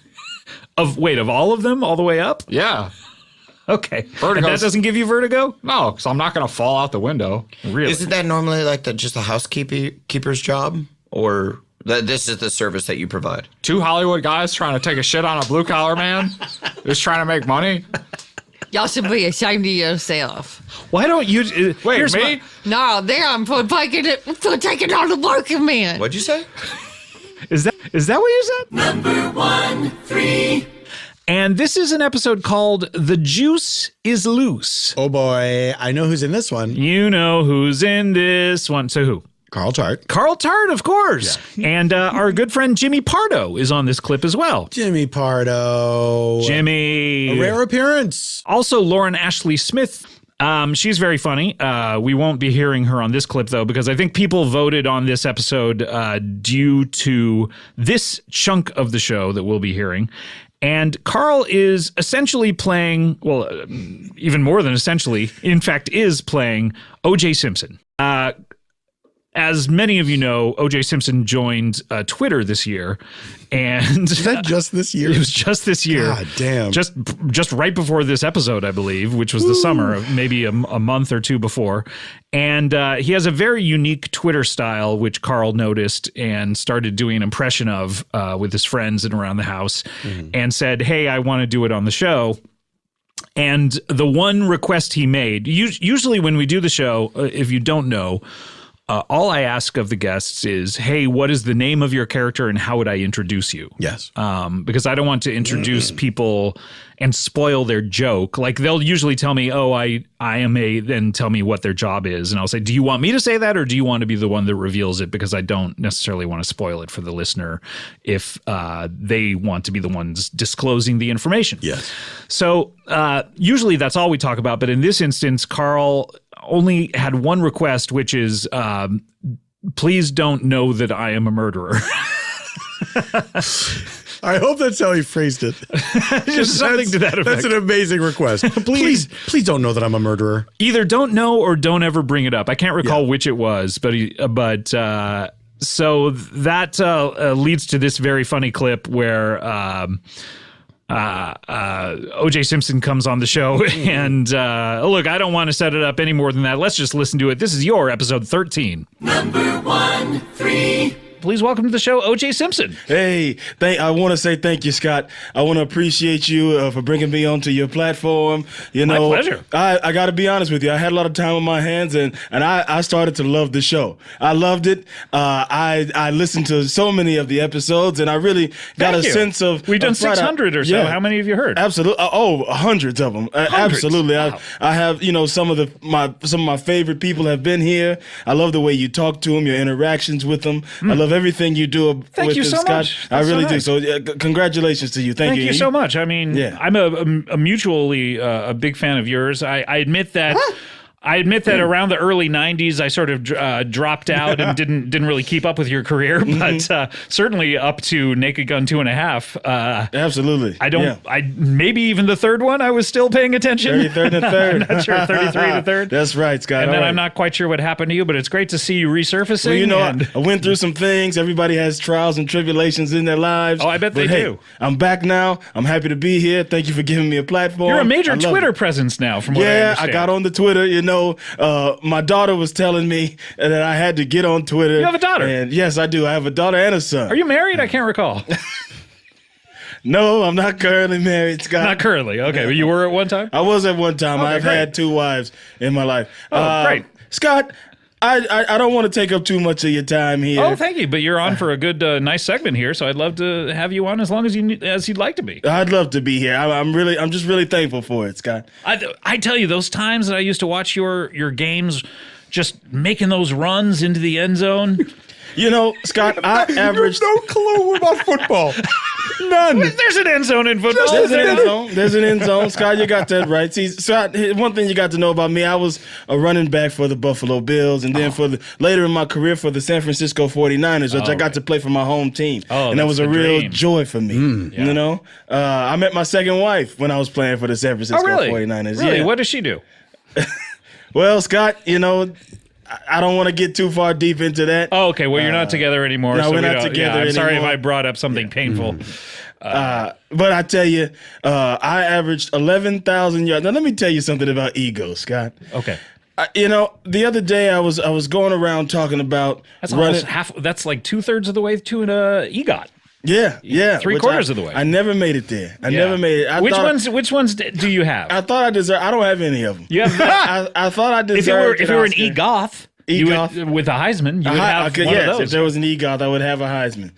Of all of them, all the way up? Yeah. Okay. And that doesn't give you vertigo? No, because I'm not going to fall out the window. Really? Isn't that normally like just the housekeeper's job? Or this is the service that you provide? 2 Hollywood guys trying to take a shit on a blue collar man just trying to make money? Y'all should be ashamed of yourself. Why don't you... Wait, me? No, them for taking all the working men. What'd you say? Is that what you said? Number 1, 3. And this is an episode called The Juice is Loose. Oh boy, I know who's in this one. You know who's in this one. So who? Carl Tart. Carl Tart, of course. Yeah. And our good friend Jimmy Pardo is on this clip as well. Jimmy Pardo. Jimmy. A rare appearance. Also, Lauren Ashley Smith. She's very funny. We won't be hearing her on this clip, though, because I think people voted on this episode due to this chunk of the show that we'll be hearing. And Carl is essentially playing, well, even more than essentially, in fact, is playing O.J. Simpson. As many of you know, O.J. Simpson joined Twitter this year, and is that just this year? It was just this year. God damn! Just right before this episode, I believe, which was the summer, maybe a month or two before. And he has a very unique Twitter style, which Carl noticed and started doing an impression of with his friends and around the house, and said, "Hey, I want to do it on the show." And the one request he made, usually when we do the show, if you don't know. All I ask of the guests is, hey, what is the name of your character and how would I introduce you? Yes. Because I don't want to introduce people and spoil their joke. Like they'll usually tell me, oh, I am then tell me what their job is. And I'll say, do you want me to say that or do you want to be the one that reveals it? Because I don't necessarily want to spoil it for the listener if they want to be the ones disclosing the information. Yes. So usually that's all we talk about. But in this instance, Carl only had one request, which is please don't know that I am a murderer. I hope that's how he phrased it. Just something to that effect. That's an amazing request. please don't know that I'm a murderer. Either don't know or don't ever bring it up. I can't recall which it was, but so that leads to this very funny clip where O.J. Simpson comes on the show and look, I don't want to set it up any more than that. Let's just listen to it. This is your episode 13. Number 1, 3. Please welcome to the show, O.J. Simpson. Hey, I want to say thank you, Scott. I want to appreciate you for bringing me onto your platform. You know, my pleasure. I got to be honest with you. I had a lot of time on my hands, and I started to love the show. I loved it. I listened to so many of the episodes, and I really got a sense of. We've done 600 or so. Yeah. How many have you heard? Absolutely. Hundreds of them. Absolutely. Wow. I have, some of my favorite people have been here. I love the way you talk to them, your interactions with them. I love everything you do Thank you so Scott. much. I really do. So congratulations to you. Thank you. Thank you so much. I mean, I'm a mutually a big fan of yours. I admit that. I admit that around the early 90s, I sort of dropped out and didn't really keep up with your career, but certainly up to Naked Gun 2.5. Absolutely. Maybe even the third one, I was still paying attention. 33rd and third. I'm not sure, 33 to third. That's right, Scott. And then I'm not quite sure what happened to you, but it's great to see you resurfacing. Well, I went through some things. Everybody has trials and tribulations in their lives. Oh, I bet they do. I'm back now. I'm happy to be here. Thank you for giving me a platform. You're a major Twitter presence now, from what I understand. I got on the Twitter, my daughter was telling me that I had to get on Twitter. You have a daughter? And yes, I do. I have a daughter and a son. Are you married? I can't recall. No, I'm not currently married, Scott. Not currently. Okay, but you were at one time? I was at one time. Okay, I've great. had 2 wives in my life. Great. Scott, I don't want to take up too much of your time here. Oh, thank you. But you're on for a good, nice segment here, so I'd love to have you on as long as you'd like to be. I'd love to be here. I'm just really thankful for it, Scott. I tell you, those times that I used to watch your games, just making those runs into the end zone. You know, Scott, I averaged no clue about football. None. There's an end zone in football. There's an end zone. There's an end zone. Scott, you got that right. See, Scott, one thing you got to know about me, I was a running back for the Buffalo Bills, and then later in my career for the San Francisco 49ers, which I got to play for my home team. And that was a real joy for me. Yeah. You know? I met my second wife when I was playing for the San Francisco 49ers. Really? Yeah. What does she do? Well, Scott, you know, I don't want to get too far deep into that. Oh, okay. Well, you're not together anymore. No, so we're not together I'm sorry if anymore. I brought up something painful. But I tell you, I averaged 11,000 yards. Now, let me tell you something about ego, Scott. Okay. You know, the other day I was going around talking about That's running. almost half. That's like 2/3 of the way to an EGOT. Yeah. 3/4 of the way. I never made it there. I never made it. Which ones do you have? I thought I deserved. I don't have any of them. You have. I thought I deserved. If you were an EGOT. With a Heisman, you would have one of those. If there was an EGOT, I would have a Heisman.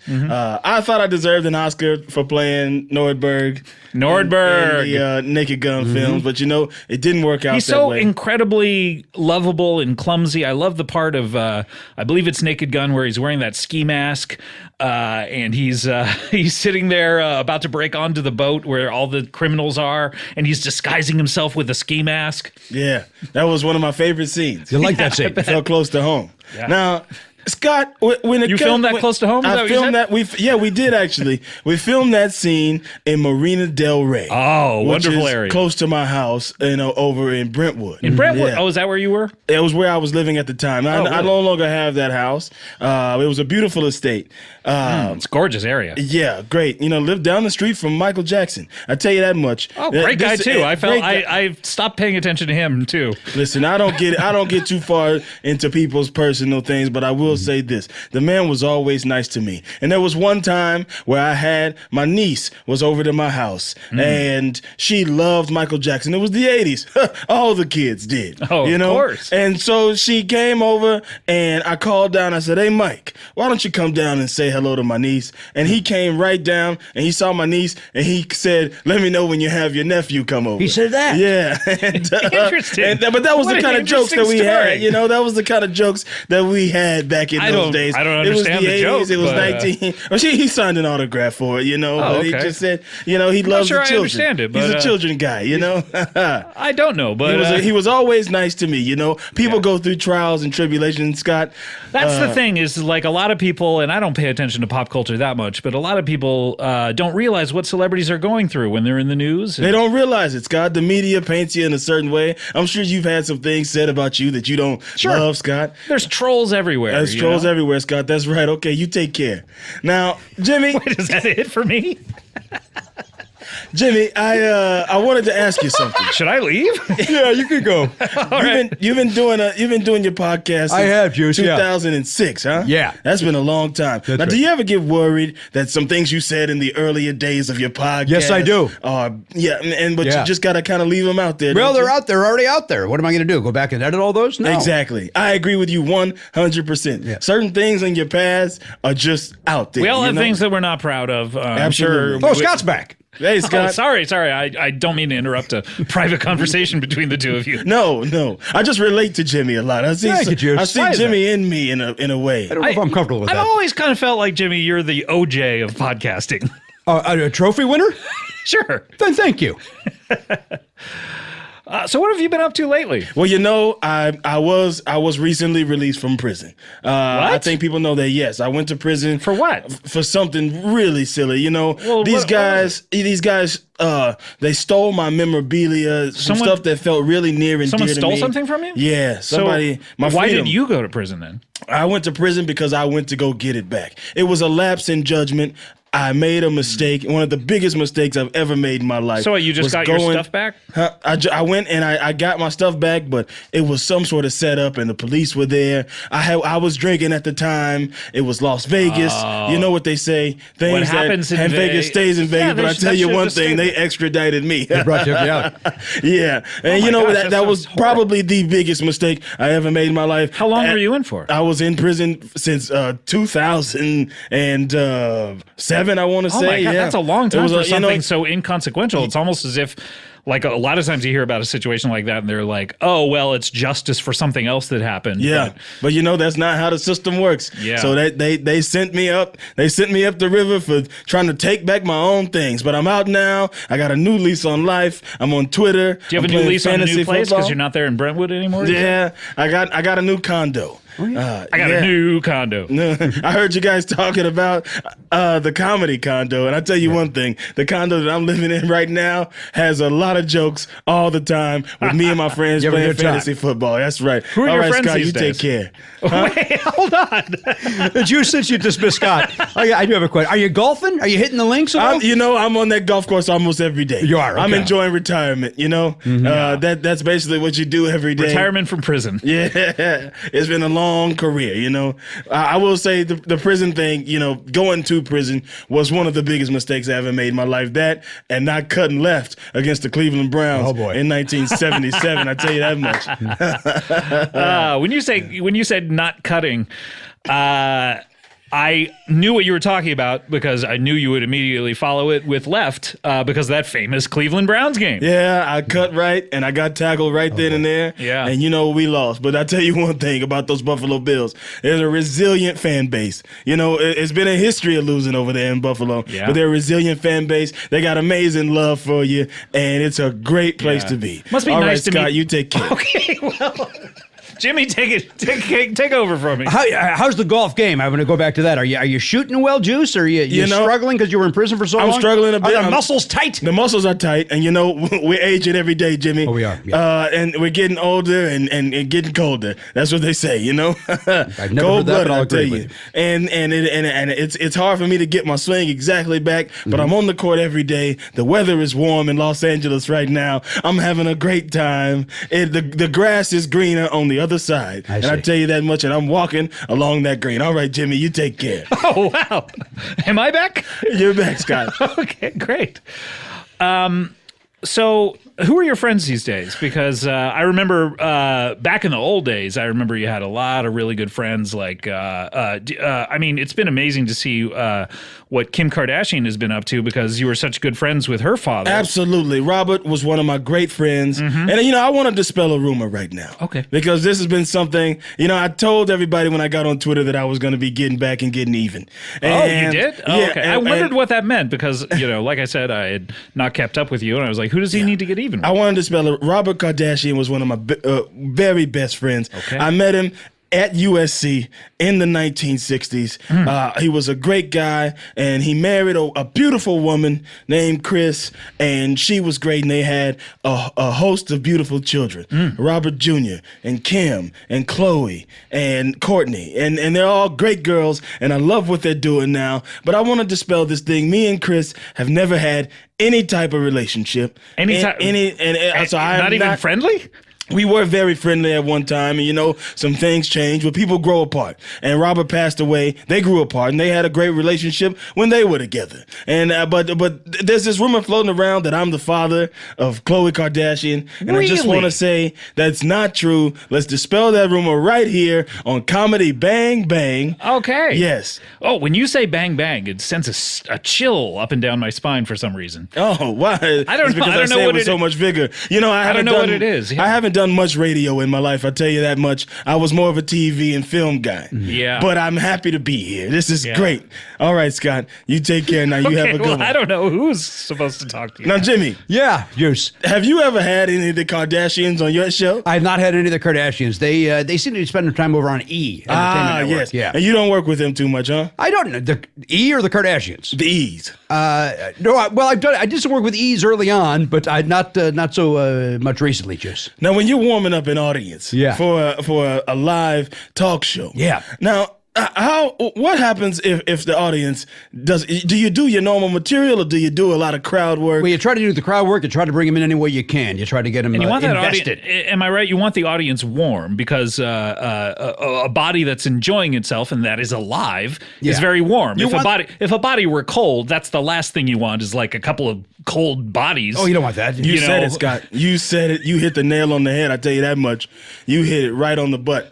I thought I deserved an Oscar for playing Nordberg in the Naked Gun films, but you know, it didn't work out. He's that so way. incredibly lovable and clumsy. I love the part of I believe it's Naked Gun where he's wearing that ski mask and he's sitting there about to break onto the boat where all the criminals are, and he's disguising himself with a ski mask. Yeah, that was one of my favorite scenes. You like that scene? It felt close to home. Yeah. Now, Scott, when it You filmed that close to home? Is that I what you filmed said? that. We did actually. We filmed that scene in Marina Del Rey. Oh, which wonderful is area. close to my house, over in Brentwood. In Brentwood? Yeah. Oh, is that where you were? It was where I was living at the time. I really? no longer have that house. It was a beautiful estate. It's a gorgeous area. Yeah, great. You know, lived down the street from Michael Jackson. I tell you that much. Oh, great guy too. I I stopped paying attention to him too. Listen, I don't get too far into people's personal things, but I will say this. The man was always nice to me. And there was one time where I had my niece was over to my house and she loved Michael Jackson. It was the 80s. All the kids did. Oh, you know? of course. And so she came over and I called down. I said, "Hey, Mike, why don't you come down and say hello to my niece?" And he came right down and he saw my niece and he said, "Let me know when you have your nephew come over." He said that? Yeah. And, Interesting. But that was What the an kind of jokes that we interesting had. story. You know, that was the kind of jokes that we had back in those days. I don't It was understand the 80s. joke, It was but, 19. Well, he signed an autograph for it, you know. Oh, but he okay. just said, you know, he loves sure the I children. understand it, He's but, a children guy, you know. I don't know, but He was always nice to me, you know. People go through trials and tribulations, Scott. that's the thing is like a lot of people, and I don't pay attention to pop culture that much, but a lot of people don't realize what celebrities are going through when they're in the news. They don't realize it, Scott. The media paints you in a certain way. I'm sure you've had some things said about you that you don't love, Scott. There's trolls everywhere. There's you trolls know? everywhere, Scott. That's right. Okay, you take care. Now, Jimmy. Wait, is that it for me? Jimmy, I wanted to ask you something. Should I leave? Yeah, you could go. You've been doing your podcast since I have, Juice, yeah. 2006, huh? Yeah. That's been a long time. Now, right. do you ever get worried that some things you said in the earlier days of your podcast? Yes, I do. But Yeah. you just got to kind of leave them out there. Well, don't you? they're out there, already out there. What am I going to do? Go back and edit all those? No. Exactly. I agree with you 100%. Yeah. Certain things in your past are just out there. We all you have know? things that we're not proud of. I'm Absolutely. sure. Oh, Scott's back. Hey, Oh, Scott. sorry. I don't mean to interrupt a private conversation between the two of you. No. I just relate to Jimmy a lot. I see Thank you, Juice. I see Why is Jimmy in me in a way. I don't know if I'm comfortable with I've that. always kind of felt like, Jimmy, you're the OJ of podcasting. A trophy winner? Sure. Then thank you. So what have you been up to lately? Well, you know, I was recently released from prison. I think people know that. Yes, I went to prison For what? For something really silly. You know, Well, these what guys, they stole my memorabilia, some stuff that felt really near and dear to me. Someone stole something from you? Yeah, somebody. My why freedom. did you go to prison then? I went to prison because I went to go get it back. It was a lapse in judgment. I made a mistake, one of the biggest mistakes I've ever made in my life. So you just got your stuff back? I went and I got my stuff back, but it was some sort of setup, and the police were there. I was drinking at the time. It was Las Vegas. You know what they say? Things what happens in Vegas stays in Vegas. But I tell you one thing, they extradited me. They brought you out. Yeah, and you know that was probably the biggest mistake I ever made in my life. How long were you in for? I was in prison since 2007. I want to say. Oh my God, yeah. that's a long time It was for a- something so inconsequential. It's almost as if, like, a lot of times you hear about a situation like that and they're like, oh, well, it's justice for something else that happened. Yeah, but you know that's not how the system works. Yeah. So they sent me up. They sent me up the river for trying to take back my own things. But I'm out now. I got a new lease on life. I'm on Twitter. Do you have a new lease on a new place because you're not there in Brentwood anymore? Yeah, I got a new condo. I got a new condo. I heard you guys talking about the comedy condo, and I tell you one thing: the condo that I'm living in right now has a lot of jokes all the time with me and my friends You have a playing good time. fantasy football. That's right. Who are all your right, friends Scott, these you days? take care. Wait, hold on. Since you dismissed Scott, I do have a question. Are you golfing? Are you hitting the links at all? I'm on that golf course almost every day. You are, I'm okay. enjoying retirement. That's basically what you do every day. Retirement from prison. Yeah, it's been a long career. I will say the prison thing. Going to prison was one of the biggest mistakes I ever made in my life. That and not cutting left against the Cleveland Browns in 1977. I tell you that much. When you said not cutting, I knew what you were talking about because I knew you would immediately follow it with left because of that famous Cleveland Browns game. Yeah, I cut right and I got tackled right then and there. Yeah. And we lost. But I tell you one thing about those Buffalo Bills. There's a resilient fan base. It's been a history of losing over there in Buffalo. Yeah. But they're a resilient fan base. They got amazing love for you. And it's a great place to be. Must be All nice right, to Scott, meet- you take care. Okay, well, Jimmy, take over from me. How's the golf game? I'm going to go back to that. Are you shooting well, Juice? Or are you struggling because you were in prison for so long? I'm struggling a bit. Are the muscles tight? The muscles are tight, and we're aging every day, Jimmy. Oh, we are. And we're getting older and getting colder. That's what they say, I've never heard that, but Cold-blooded, I'll I'll tell agree you. with you. And it's hard for me to get my swing exactly back, but I'm on the court every day. The weather is warm in Los Angeles right now. I'm having a great time. The grass is greener on the other side. I tell you that much, and I'm walking along that green. All right, Jimmy, you take care. Oh, wow. Am I back? You're back, Scott. Okay, great. So who are your friends these days? Because I remember back in the old days, I remember you had a lot of really good friends. Like, it's been amazing to see what Kim Kardashian has been up to because you were such good friends with her father. Absolutely. Robert was one of my great friends. And, I want to dispel a rumor right now. Okay. Because this has been something, I told everybody when I got on Twitter that I was going to be getting back and getting even. You did? Oh, yeah, okay. I wondered what that meant because, like I said, I had not kept up with you. And I was like, who does he need to get even with? I wanted to dispel it. Robert Kardashian was one of my very best friends. Okay. I met him at USC in the 1960s. He was a great guy, and he married a beautiful woman named Chris, and she was great, and they had a host of beautiful children. Robert Jr. and Kim and Chloe and Courtney, and they're all great girls, and I love what they're doing now. But I want to dispel this thing. Me and Chris have never had any type of relationship. Not even friendly? We were very friendly at one time, and some things changed, but people grow apart. And Robert passed away. They grew apart, and they had a great relationship when they were together. And but there's this rumor floating around that I'm the father of Khloe Kardashian, and I just want to say that's not true. Let's dispel that rumor right here on Comedy Bang Bang. Okay. Yes. Oh, when you say bang bang, it sends a chill up and down my spine for some reason. Oh, why? I don't know. Because I don't know say what it with so much vigor. I don't know what it is. Yeah. I haven't done much radio in my life, I tell you that much. I was more of a TV and film guy. Yeah. But I'm happy to be here. This is great. All right, Scott, you take care now. You have a good one. I don't know who's supposed to talk to you. Now, Jimmy. Yeah, Juice. Have you ever had any of the Kardashians on your show? I have not had any of the Kardashians. They seem to be spending time over on E! Entertainment Network. Yes. Yeah. And you don't work with them too much, huh? I don't know. The E! Or the Kardashians? The E's. No, I did some work with E's early on, but not so much recently, Juice. Now, when you're warming up an audience Yeah. for a live talk show. Yeah. Now, What happens if the audience does? Do you do your normal material, or do you do a lot of crowd work? Well, you try to do the crowd work. You try to bring them in any way you can. You try to get them And you want that invested. am I right? You want the audience warm because a body that's enjoying itself and that is alive is very warm. If a body were cold, that's the last thing you want is like a couple of cold bodies. Oh, you don't want that. You said it, Scott. You said it. You hit the nail on the head. I tell you that much. You hit it right on the butt.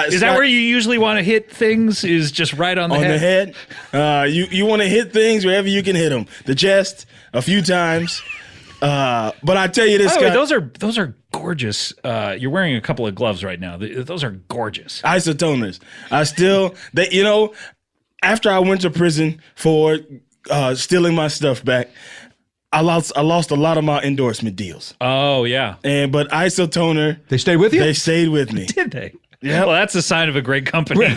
Is that where you usually want to hit things? Is just right on the head? You want to hit things wherever you can hit them. The chest a few times. But I tell you this, Scott. Those are gorgeous. You're wearing a couple of gloves right now. Those are gorgeous. Isotoners. After I went to prison for stealing my stuff back, I lost a lot of my endorsement deals. Oh yeah. But Isotoner, they stayed with you? They stayed with me. Did they? Yeah. Well, that's a sign of a great company.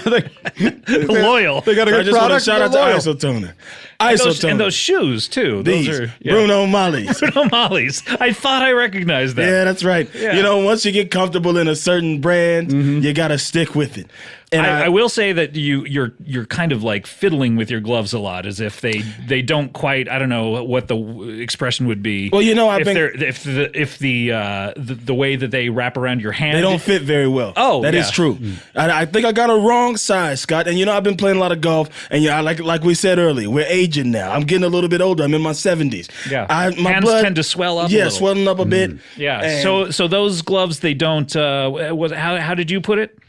Loyal. They got a good product. Shout out to Isotoner. And those shoes too. These Those are Bruno Mollies. Bruno Mollies. I thought I recognized that. Yeah, that's right. Yeah. Once you get comfortable in a certain brand, you got to stick with it. And I will say that you're kind of like fiddling with your gloves a lot, as if they don't quite. I don't know what the expression would be. Well, if the way that they wrap around your hand, they don't fit very well. Oh, that is true. I think I got a wrong size, Scott. And I've been playing a lot of golf, and like we said earlier, we're aging now. I'm getting a little bit older. I'm in my 70s. Yeah, my hands blood tend to swell up. Yeah, swelling up a bit. Yeah. And So those gloves, they don't. How did you put it?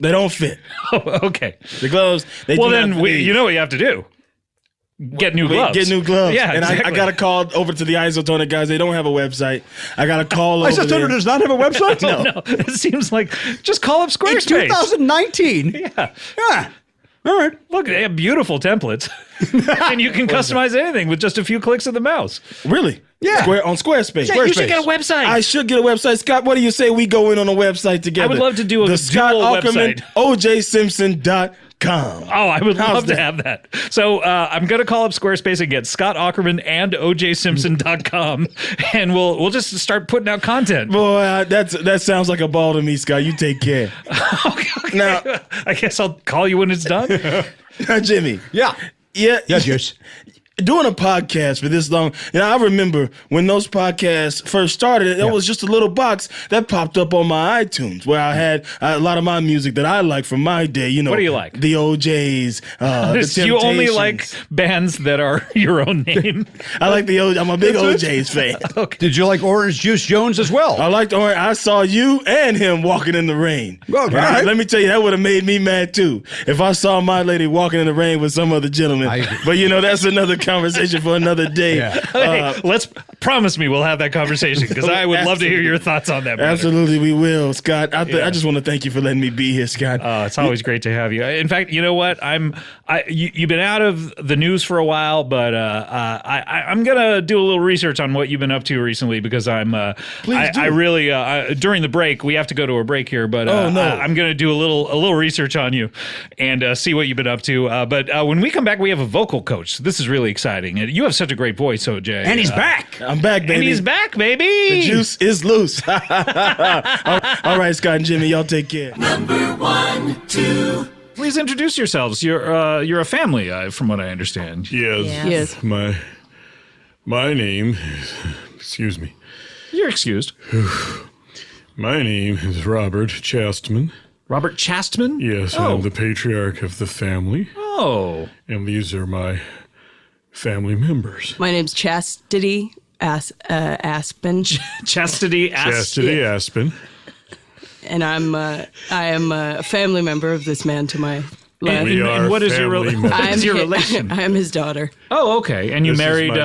They don't fit. Oh, okay. The gloves. You know what you have to do. Get new gloves. Get new gloves. Yeah, and exactly. I got to call over to the Isotoner guys. They don't have a website. I got to call over Isotoner does not have a website? No. It seems like just call up Squarespace. It's 2019. Yeah. All right. Look, they have beautiful templates. And you can customize anything with just a few clicks of the mouse. Really? Yeah. On Squarespace. Yeah, you should get a website. I should get a website. Scott, what do you say we go in on a website together? I would love to do a Scott dual Aukerman, website. OJSimpson.com. Oh, I would love to have that. So I'm going to call up Squarespace and get Scott Aukerman and OJSimpson.com, and we'll just start putting out content. Boy, that sounds like a ball to me, Scott. You take care. Okay. Now, I guess I'll call you when it's done. Jimmy. Yeah. Yeah. Yes. Doing a podcast for this long, I remember when those podcasts first started, there was just a little box that popped up on my iTunes where I had a lot of my music that I like from my day. What do you like? The OJs, the Temptations. You only like bands that are your own name. I like the OJ. I'm a big OJs fan. Okay. Did you like Orange Juice Jones as well? I liked Orange. I saw you and him walking in the rain. Well, right. Let me tell you, that would have made me mad too if I saw my lady walking in the rain with some other gentleman. But that's another conversation for another day. Yeah. Hey, let's promise me we'll have that conversation because I would love to hear your thoughts on that. Brother. Absolutely, we will, Scott. I just want to thank you for letting me be here, Scott. It's always great to have you. In fact, you know what? You've been out of the news for a while, but I'm gonna do a little research on what you've been up to recently because during the break we have to go to a break here, but I'm gonna do a little research on you and see what you've been up to. But when we come back, we have a vocal coach. This is really exciting. You have such a great voice, OJ. And he's back. I'm back, baby. And he's back, baby. The juice is loose. All right, Scott and Jimmy, y'all take care. Number 1, 2. Please introduce yourselves. You're a family, from what I understand. Yes. My name is, excuse me. You're excused. My name is Robert Chastman. Robert Chastman? Yes, I'm the patriarch of the family. Oh. And these are my family members. My name's Chastity Aspen. Chastity Aspen. Chastity Aspen. And I am a family member of this man to my left. And what is your relation? I am his daughter. Oh, okay. And you married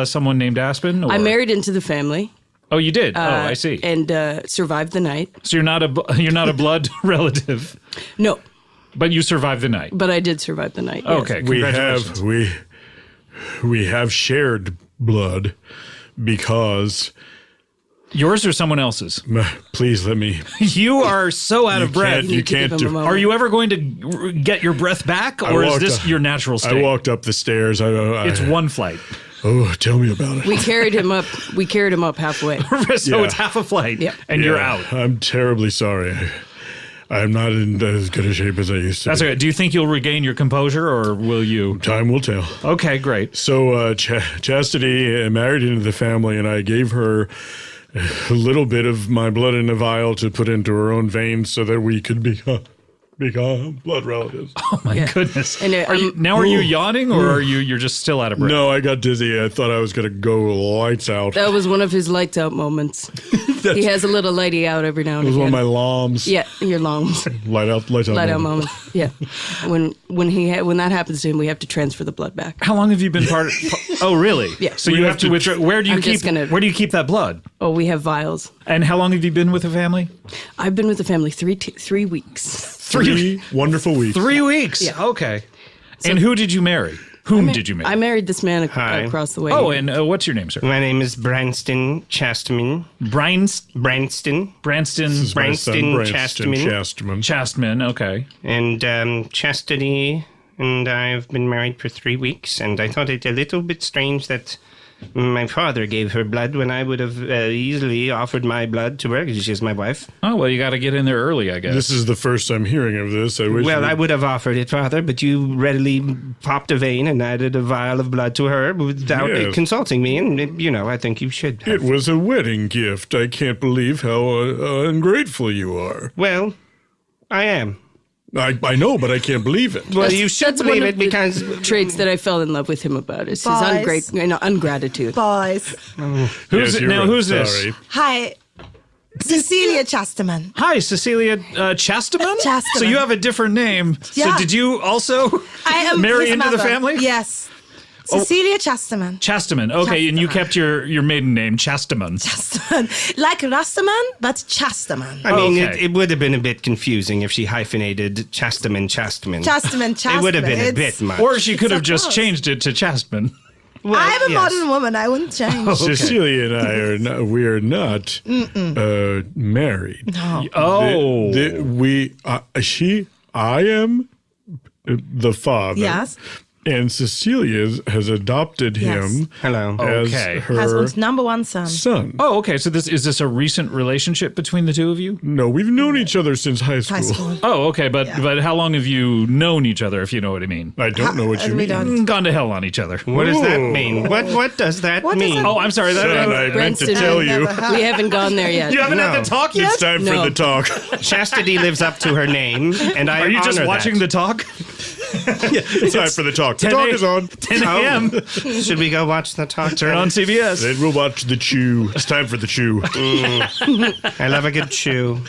someone named Aspen? Or? I married into the family. Oh, you did? I see. And survived the night. So you're not a blood relative? No. But you survived the night? But I did survive the night. Okay, yes. congratulations. We have shared blood because... Yours or someone else's? Please let me... You are so out of breath. You can't do... Are you ever going to get your breath back, or is this your natural state? I walked up the stairs. It's one flight. Oh, tell me about it. We carried him up halfway. So it's half a flight, and you're out. I'm terribly sorry. I'm not in as good a shape as I used to That's be. okay. Do you think you'll regain your composure, or will you? Time will tell. Okay, great. So Chastity married into the family, and I gave her a little bit of my blood in a vial to put into her own veins so that we could become blood relatives. Oh my goodness! And Are you yawning, or you're just still out of breath? No, I got dizzy. I thought I was going to go lights out. That was one of his lights out moments. He has a little lighty out every now and It was again. one of my loms. Yeah, your lungs. Lights out Light out moment. moment. Yeah. When that happens to him, we have to transfer the blood back. How long have you been part of? Oh, really? Yeah. So you have to withdraw. Where do you keep that blood? Oh, we have vials. And how long have you been with the family? I've been with the family 3 weeks. 3 wonderful weeks. 3 weeks. Yeah. Okay. And who did you marry? Whom did you marry? I married this man Hi. across the way. Oh, and what's your name, sir? My name is Branston Chastman. Branston. Branston. Branston. This is my son, Branston Chastman. Chastman. Okay. And Chastity and I've been married for 3 weeks, and I thought it a little bit strange that my father gave her blood when I would have easily offered my blood to her because she's my wife. Oh, well, you got to get in there early, I guess. This is the first I'm hearing of this. I would have offered it, Father, but you readily popped a vein and added a vial of blood to her without Yes. consulting me, and, I think you should have. It was a wedding gift. I can't believe how ungrateful you are. Well, I am. I know, but I can't believe it. Well, you should That's believe one it of the because traits that I fell in love with him about is his Boys. ungratitude. Boys. Who's this? Sorry. Hi. Cecilia Chasterman. Hi, Cecilia Chasterman? Chasterman. So you have a different name. Yeah. So did you also I am marry his into the mother. family? Yes. Cecilia Chasterman. Chasterman. Okay, and you kept your maiden name, Chasterman. Like Rastaman, but Chasterman. I mean, Okay. it would have been a bit confusing if she hyphenated Chasterman. Chasterman. It would have been a It's- bit much. Or she could So have just close. changed it to Chastman. Well, I'm a yes. modern woman. I wouldn't change. Cecilia and I are not. We are not married. No. Oh. I am the father. Yes. And Cecilia has adopted him Hello. as Okay. her Has uns number one son. son. Oh, okay. So is this a recent relationship between the two of you? No, we've known each other since high school. High school. Oh, okay. But how long have you known each other, if you know what I mean? I don't know what you we mean. don't. Gone to hell on each other. What does that Ooh. mean? What does that What does mean? that- Oh, I'm sorry. Son, I meant to Branston, tell I you. We haven't gone there yet. You haven't had the talk yet? It's time for No. the talk. Chastity lives up to her name, and I Are you just honor watching that. the talk? It's time for the talk. The 10 talk is on. 10 a.m. Should we go watch the talk? Turn on CBS. Then we'll watch the chew. It's time for the chew. I love a good chew.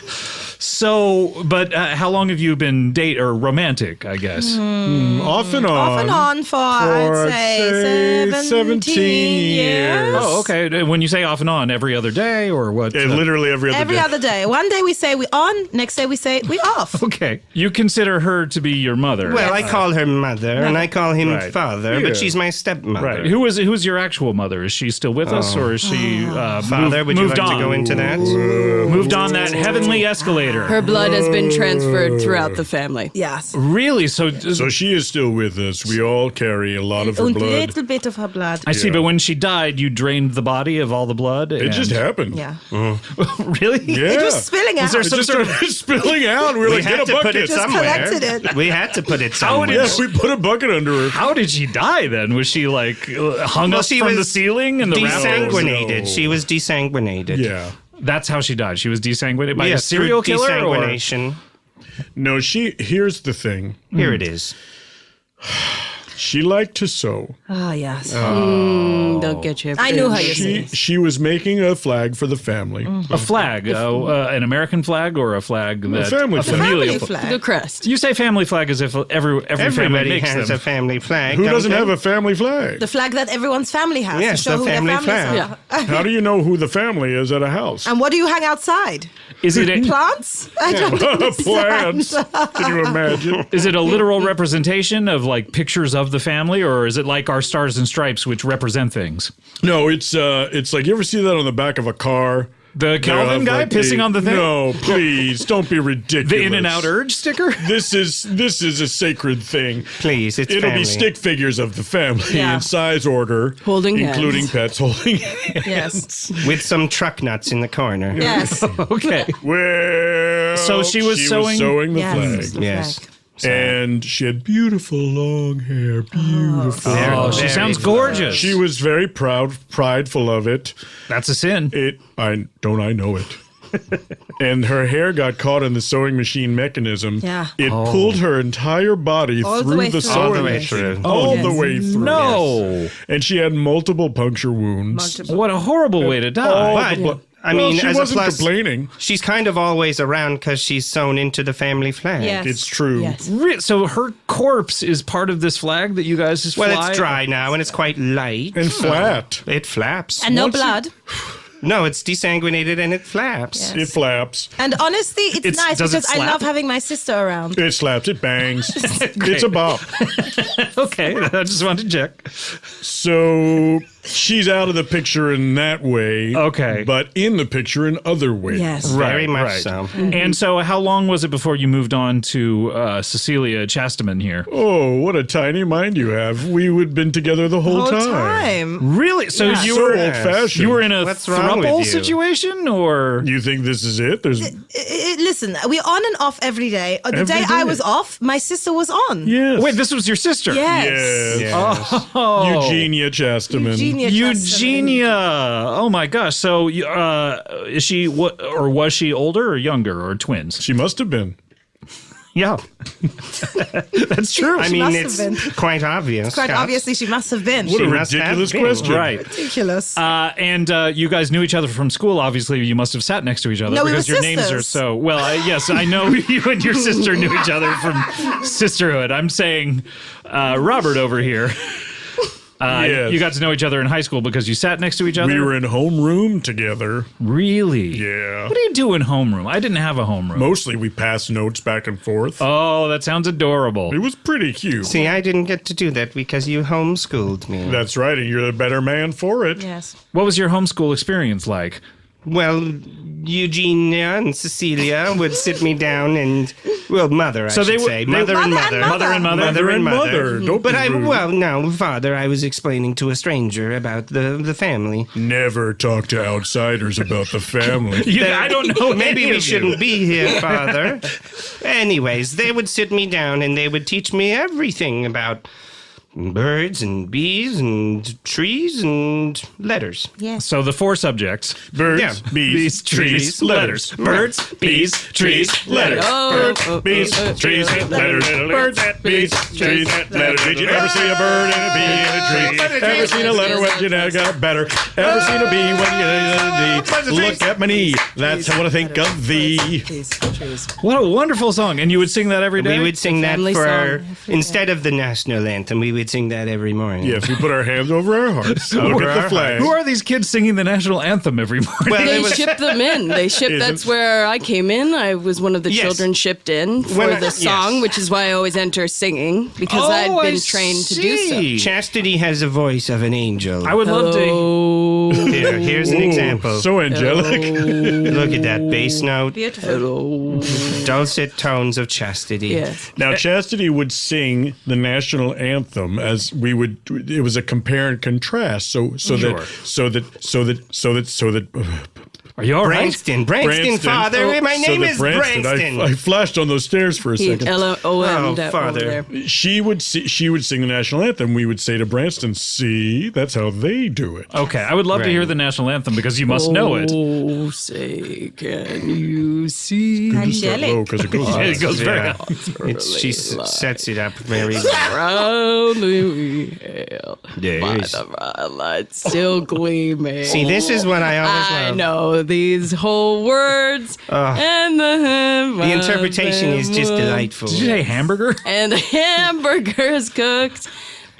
So, but how long have you been romantic, I guess? Off and on. Off and on for I'd say 17 years. Oh, okay. When you say off and on, every other day or what? Literally every other Every day. other day. One day we say we on, next day we say we off. Okay. You consider her to be your mother. Well, I call her mother, and I call him Right. father, Yeah. but she's my stepmother. Right. Who's your actual mother? Is she still with us, or is she Father, would you moved like on? to go into that? Moved on that heavenly escalator? Her blood has been transferred throughout the family. Yes. Really? So she is still with us. We all carry a lot of her A blood. little bit of her blood. I see. But when she died, you drained the body of all the blood. It just happened. Yeah. Really? Yeah. It was spilling out. Was there It some just sort of started spilling out. We were We like, had get a to put bucket. it Just somewhere. collected it. We had to put it How somewhere. did Yes, we put a bucket under her. How did she die then? Was she like hung Well, up she from was the ceiling and the rafters? Desanguinated. No. She was desanguinated. Yeah. That's how she died. She was desanguinated by a Yes, serial through killer, or desanguination. No, here's the thing. Here it is. She liked to sew. Ah, yes. They'll get you. I knew her, you see. She was making a flag for the family. a flag, an American flag, or a flag that family a flag. familial Family flag. The crest. You say family flag as if every family Everybody makes has them. a family flag. Who don't doesn't they? have a family flag? The flag that everyone's family has Yes, to show the who their family families flag. are. How do you know who the family is at a house? And what do you hang outside? Is it a, Plants? I don't Plants. understand. Can you imagine? is it a literal representation of like pictures of the family, or is it like our stars and stripes, which represent things? No, it's like you ever see that on the back of a car? The Calvin guy pissing on the thing? No, please, don't be ridiculous. The In-N-Out Urge sticker? This is a sacred thing. Please, it's It'll family. be stick figures of the family in size order. Holding including hands. pets holding hands. Yes. With some truck nuts in the corner. Yes. Okay. Well, So she was sewing the Yes. flag. Yes. And she had beautiful long hair. Beautiful. Oh, she sounds gorgeous. She was very prideful of it. That's a sin. I know it. And her hair got caught in the sewing machine mechanism. Yeah. It pulled her entire body All the through way the through. sewing All the way machine. through. All the way through. No. And she had multiple puncture wounds. What a horrible way to die. But, I Well, mean, she as wasn't a plus, complaining. she's kind of always around because she's sewn into the family flag. Yes. It's true. Yes. So her corpse is part of this flag that you guys just Well, fly? it's dry now and it's quite light. And flat. It flaps. And no blood. No, it's desanguinated and it flaps. Yes. It flaps. And honestly, it's nice does it because I slap? love having my sister around. It slaps. It bangs. It's a bop. Okay, I just wanted to check. So she's out of the picture in that way. Okay. But in the picture in other ways. Yes. Very much right. so. And so how long was it before you moved on to Cecilia Chastaman here? Oh, what a tiny mind you have. We would been together the whole time. Really? So Yeah. you So were old-fashioned. You were in a What's wrong with throuple you? situation, or You think this is it? There's Listen, we're on and off every day. The Every day day. I was off, my sister was on. yes. wait, this was your sister? Yes. Yes. Oh, Eugenia Chastaman. Eugenia. Eugenia. Oh my gosh. So, is she what, or was she older or younger or twins? She must have been. Yeah, that's true. I mean, must it's have been. quite obvious. Quite Scott. obviously, she must have been. What a She must have ridiculous been. question. Right. Ridiculous. And you guys knew each other from school. Obviously, you must have sat next to each other No, we because were your names are sisters. so well. Yes, I know you and your sister knew each other from sisterhood. I'm saying Robert over here. Yes. You got to know each other in high school because you sat next to each other. We were in homeroom together. Really? Yeah. What do you do in homeroom? I didn't have a homeroom. Mostly we passed notes back and forth. Oh, that sounds adorable. It was pretty cute. See, I didn't get to do that because you homeschooled me. That's right, and you're the better man for it. Yes. What was your homeschool experience like? Well, Eugenia and Cecilia would sit me down and, well, mother, I So they should would- say. they- Mother and mother. Mother and mother. Mother and mother. Don't But be rude. no, father, I was explaining to a stranger about the family. Never talk to outsiders about the family. I don't know. Maybe any we of shouldn't you. be here, father. Anyways, they would sit me down and they would teach me everything about birds and bees and trees and letters. Yes. So the four subjects: Birds, Yeah. bees, trees, letters. Birds, bees, trees, letters. Birds, bees, trees, letters. Birds, bees, trees, letters. Did you ever see a bird and a bee and a tree? Ever seen a letter when you got better? Ever seen a bee when you got a D? Look at my knee. That's what I think of thee. What a wonderful song! And you would sing that every day. We would sing that family for, song. instead of the national anthem, we would sing that every morning. Yes, we put our hands over our hearts. Look at the flag. Who are these kids singing the national anthem every morning? Well, They it was, ship them in. They ship. Isn't- That's where I came in. I was one of the Yes. children shipped in for When I- the song, yes. which is why I always enter singing because Oh, I'd been I trained to do so. see. Chastity has a voice of an angel. I would love to. Oh, Here's an example. So angelic. Look at that bass note. hello. Dulcet tones of chastity. Yes. Now, Chastity would sing the national anthem as we would. It was a compare and contrast. So that. Are you all right? Branston, father. My name is Branston. I flashed on those stairs for a He second. L-O-M over father. there. She would sing the national anthem. We would say to Branston, "See, that's how they do it." Okay, I would love to Right. hear the national anthem because you must know it. Oh, say, can you see? Because it goes high. It goes very Yeah. high. She sets it up very Proudly we hail by Yes. the bright light still gleaming. See, this is what I always I love. know these whole words and The interpretation is just delightful. Did you say hamburger? And hamburgers cooked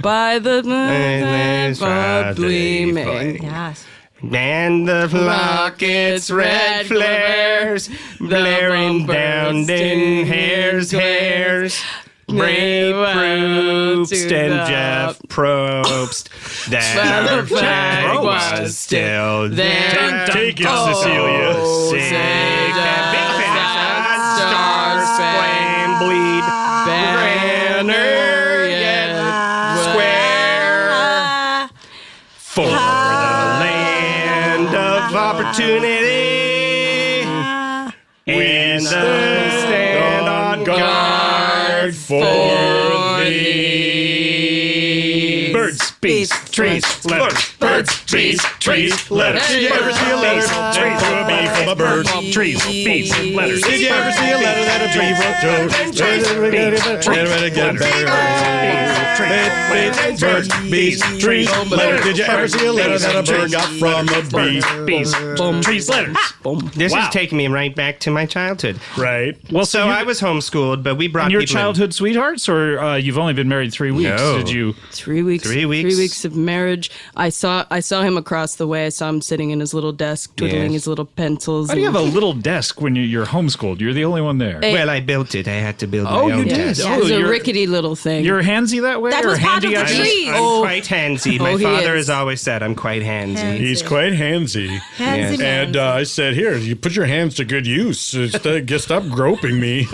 by the there's light gleaming. Friday. Yes. And the rocket's red flares, blaring down in hairs. Brave Proust and Jeff Probst. That our flag was still there. Take it, Cecilia. Say that big stars flame bleed. Banner yet square. For the land of opportunity. We stand on guard for thee. Birds, bees, trees, letters. Birds, bees, trees, letters. Did you ever see a letter trees from a bee from a bird? Trees, bees, letters. Did you ever see a letter that a bee wrote to? Birds, bees, trees, letters. Did you ever see a letter that a bird got from a bee? Bees, trees, letters. This is taking me right back to my childhood. Right. Well, So I was homeschooled, but we brought And your people in. childhood sweethearts, or you've only been married 3 weeks? No. Did you? 3 weeks. 3 weeks. 3 weeks of marriage. I saw him across the way. I saw him sitting in his little desk, twiddling his little pencils. How do you have a little desk when you're homeschooled? You're the only one there. Well, I built it. I had to build my Oh, own you did? desk. It was a rickety little thing. You're handsy that way? That or was part of handy the actually? tree. I'm quite handsy. My he father is. has always said I'm quite handsy. He's quite handsy. Handsy man. And I said, here, you put your hands to good use. Stop groping me.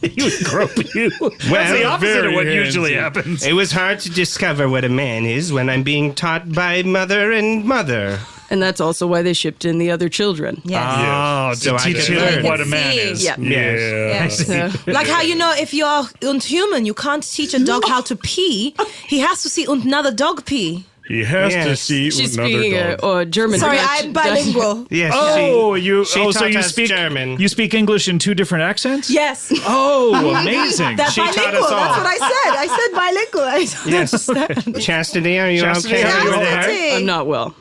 He would grope you. That's Well, the opposite of very what usually handsy. happens. It was hard to discover what a man is when I'm being taught by mother and mother. And that's also why they shipped in the other children. Yes. Oh, So to I teach can you learn. what a man See. is. Yeah. Yes. Like how you know if you're unhuman, you can't teach a dog how to pee. He has to see another dog pee. He has to Yes. see She's another speaking dog. German. Sorry, Dutch- I'm bilingual. Yes. Oh, she so taught you us speak German. You speak English in 2 different accents? Yes. Oh, amazing. That's She taught bilingual. us all. That's what I said. I said bilingual. I don't Yes. understand. Chastity, are you Chastity, okay? are you okay? Chastity. I'm not well.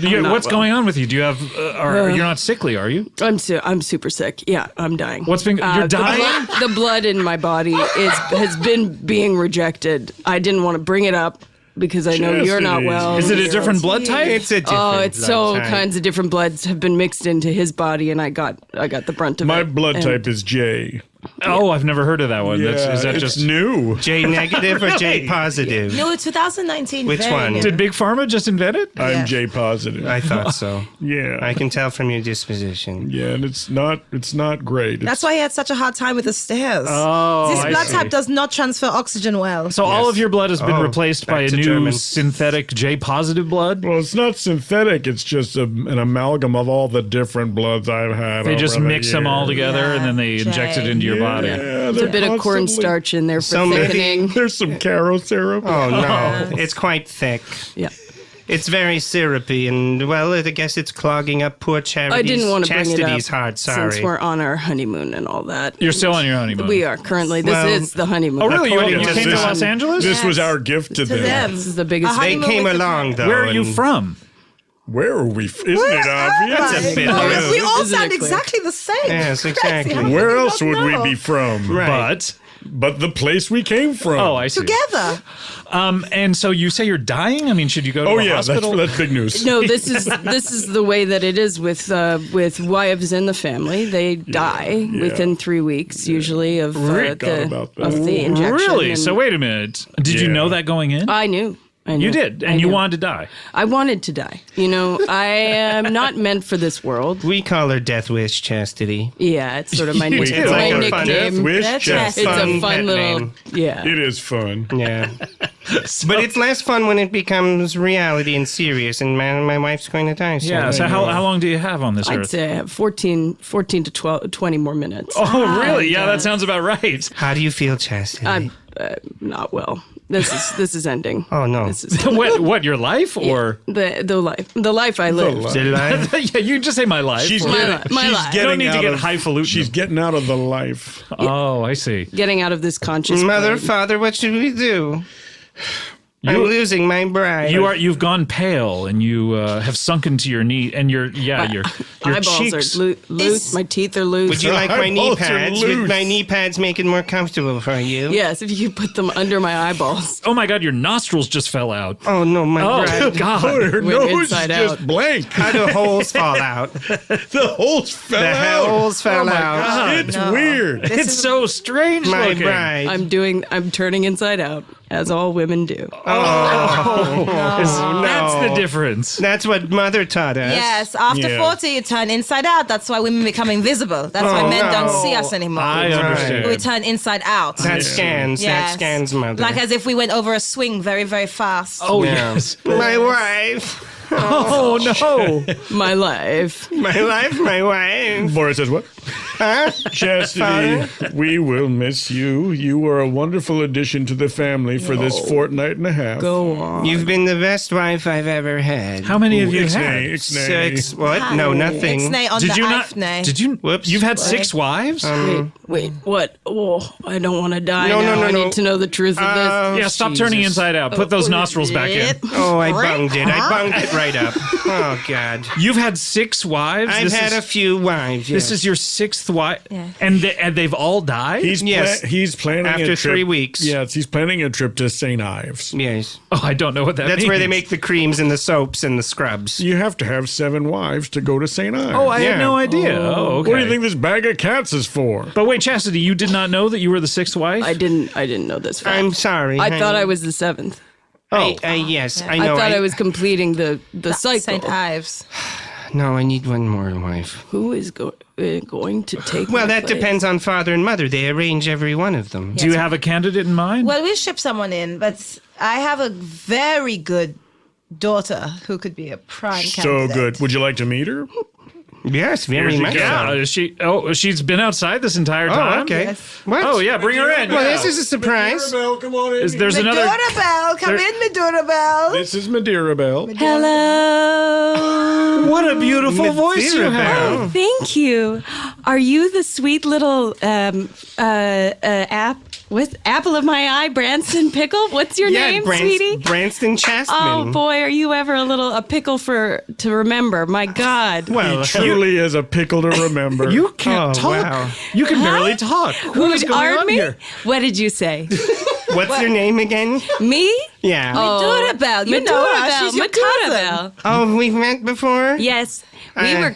What's going on with you? Do you have? You're not sickly, are you? I'm super sick. Yeah, I'm dying. What's been? You're dying. The blood in my body has been being rejected. I didn't want to bring it up because I know you're not Chastity. well. Is it a different blood type? It's a different Oh, it's so blood type. kinds of different bloods have been mixed into his body, and I got the brunt of it. My blood And type is J. Oh, I've never heard of that one. Is that it's just new? J negative or J positive? No, 2019. Which very one? new. Did Big Pharma just invent it? I'm J positive. I thought so. Yeah. I can tell from your disposition. Yeah, and it's not great. That's why he had such a hard time with the stairs. Oh, This I blood see. type does not transfer oxygen well. So all of your blood has been Oh, replaced by back a to new German. synthetic J positive blood. Well, it's not synthetic. It's just an amalgam of all the different bloods I've had. They just over the mix them all years. together and then they inject it into your body. Yeah, There's a bit of cornstarch in there for thickening. There's some caro syrup. Oh no, it's quite thick. Yeah. It's very syrupy, and well, I guess it's clogging up poor Charity's. I didn't want to bring it up Chastity's heart. Sorry. since we're on our honeymoon and all that. You're still on your honeymoon. We are currently. This Well- is the honeymoon. Oh, really? You According came to to this- Los Angeles? This was our gift to them. This is the biggest. They came along though. Oh, Where are you and- from? Where are we? Isn't it obvious? That's a bit No, rude. we all Isn't sound it clear? exactly the same. Yes, Crazy. exactly. How Where did you else not would know? we be from? Right. But the place we came from. Oh, I see. Together. And so you say you're dying? I mean, should you go to Oh a yeah, hospital? that's big news. No, this is the way that it is with wives in the family. They die within 3 weeks, usually of the injection. Really? and- So wait a minute. Did you know that going in? I knew. You did, and you wanted to die. I wanted to die. You know, I am not meant for this world. We call her Death Wish Chastity. Yeah, it's sort of my, We it's call my her nickname. Death Wish That's Chastity. It's a fun pet little. name. Yeah. It is fun. Yeah. But it's less fun when it becomes reality and serious, and my wife's going to die. Yeah. So how long do you have on this I'd earth? say I have 14 to 20 more minutes. Oh, really? Yeah, that sounds about right. How do you feel, Chastity? I'm not well. This is ending. Oh no! This is what? Your life or the life I live. Yeah, you can just say my life. She's or- getting, my she's life. getting You don't need to out get of- highfalutin. She's getting out of the life. Oh, I see. Getting out of this conscious Mother, brain. father, what should we do? I'm losing my bride. You've gone pale and you have sunk into your knee and your eyeballs cheeks. are loose. My teeth are loose. Would you like my knee eyeballs are pads? Would loose. my knee pads make it more comfortable for you? Yes, if you could put them under my eyeballs. Oh my God, your nostrils just fell out. Oh no, my Oh bride. God. Her Went nose is inside just out. blank. How do holes fall out? The holes fell The out. holes fell out. It's weird. It's so strange My looking. bride. I'm turning inside out. as all women do. That's the difference. That's what Mother taught us. Yes, after 40, you turn inside out. That's why women become invisible. That's why men don't see us anymore. I understand. We turn inside out. That scans. That scans, Mother. Like as if we went over a swing very, very fast. Oh, yes. My wife. Oh, no. My life. My life, my wife. Boris says what? Huh? Chastity, we will miss you. You were a wonderful addition to the family for this fortnight and a half. Go on. You've been the best wife I've ever had. How many have you had? Ixnay. 6. What? No, nothing. Ixnay on Did the you not? ifnay. Did you? Whoops. You've had 6 wives? Wait, what? Oh, I don't want to die No, now. no, I no. need to know the truth of this. Yeah, stop turning inside out. Put those nostrils back in. Oh, I bunged it. I bunged it right up. Oh, God. You've had 6 wives? I've had a few wives, yes. This is your 6th wife? Yeah. And they've all died? He's planning After a trip. 3 weeks. Yes, he's planning a trip to St. Ives. Yes. Oh, I don't know what that means. That's where they make the creams and the soaps and the scrubs. You have to have 7 wives to go to St. Ives. Oh, I had no idea. Oh, okay. What do you think this bag of cats is for? But wait, Chastity, you did not know that you were the 6th wife? I didn't know this fact. I'm sorry. I thought I was the 7th. Yes, I know. I thought I was completing the cycle. St. Ives. No, I need one more wife. Who is going to take Well, my that place? depends on father and mother. They arrange every one of them. Do you have a candidate in mind? Well, we'll ship someone in, but I have a very good daughter who could be a prime So candidate. good. Would you like to meet her? Yes, very much. Yeah, she's been outside this entire time. Oh, okay. Yes. What? Oh, yeah, bring her in. Well, yeah. this is a surprise. Bell, come on in. There's another. Madeira Bell, come in, Madeira Bell. This is Madeira Bell. Hello. What a beautiful voice you Madeira have. Bell. Thank you. Are you the sweet little apple of my eye, Branston Pickle? What's your name, sweetie? Branston Chastman. Oh boy, are you ever a pickle to remember? My God. Well, He truly is a pickle to remember. You can't talk. Wow. You can barely talk. What is going on me? here? What did you say? What's your name again? Me? Yeah. Madeira Bell, you know her. She's your cousin. Bell. Oh, we've met before? Yes.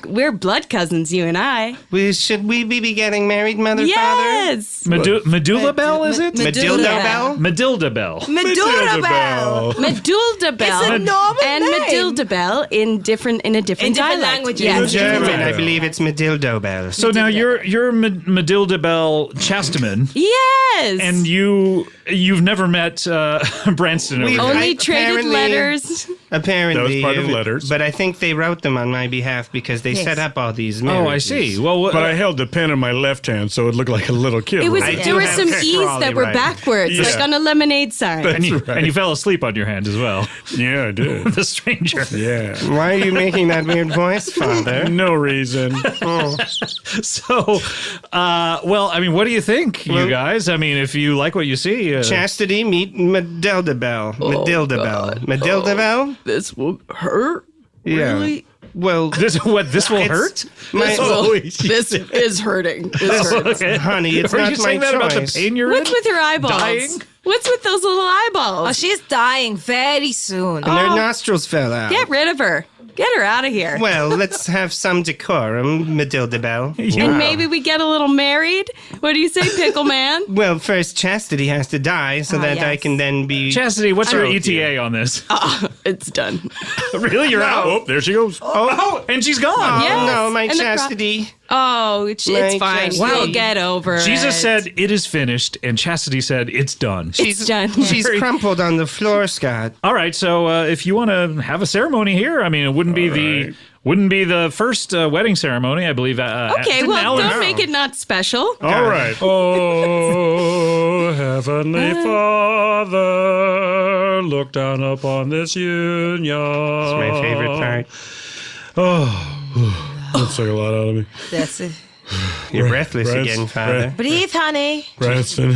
We're blood cousins, you and I. Should we be getting married, Mother, Yes. Medulla Bell, is it? Madilda Bell? Madilda Bell. Madeira Bell. Madilda Bell. It's a normal and name. Madilda Bell in different dialect. languages. Yeah. In German, I believe it's Madildo Bell. So now you're Madilda Bell Chastaman, Yes. and you've never met Branston over We've here. only traded apparently- letters. Apparently. That was part of letters. But I think they wrote them on my behalf because they set up all these marriages. Oh, I see. Well, But I held the pen in my left hand, so it looked like a little kid. It was I there do were have some Crawley E's that were right. backwards, Yeah. like on a lemonade sign. and you right. fell asleep on your hand as well. Yeah, I did. The stranger. Yeah. Why are you making that weird voice, Father? No reason. So, well, I mean, what do you think, you guys? I mean, if you like what you see, Chastity, meet Madilda Bell. Madilda Bell. Madilda Bell? This will hurt. Yeah. Really? Well, this will hurt. This is hurting. This hurts. Okay. honey, it's Are not you my saying that about the choice. pain you're What's in? with your eyeballs? Dying? What's with those little eyeballs? Oh, she's dying very soon. And their nostrils fell out. Get rid of her. Get her out of here. Well, let's have some decorum, Madilda Bell. And maybe we get a little married. What do you say, Pickle Man? Well, first Chastity has to die so that I can then be... Chastity, what's your Oh, ETA dear. on this? It's done. Really? You're out? Oh, there she goes. Oh, and she's gone. Oh, Yes. no, my And the Chastity. Oh, it's My fine. Chastity. We'll get over Jesus it. said, "It is finished," and Chastity said, "It's done." It's done. She's crumpled on the floor, Scott. All right, so if you want to have a ceremony here, I mean, it wouldn't be the first wedding ceremony, I believe. Okay, didn't well, Alan- don't make it not special. All right. Oh, Heavenly Father, look down upon this union. It's my favorite part. That took a lot out of me. That's it. You're breathless again, Father. Breathe, honey. Branston.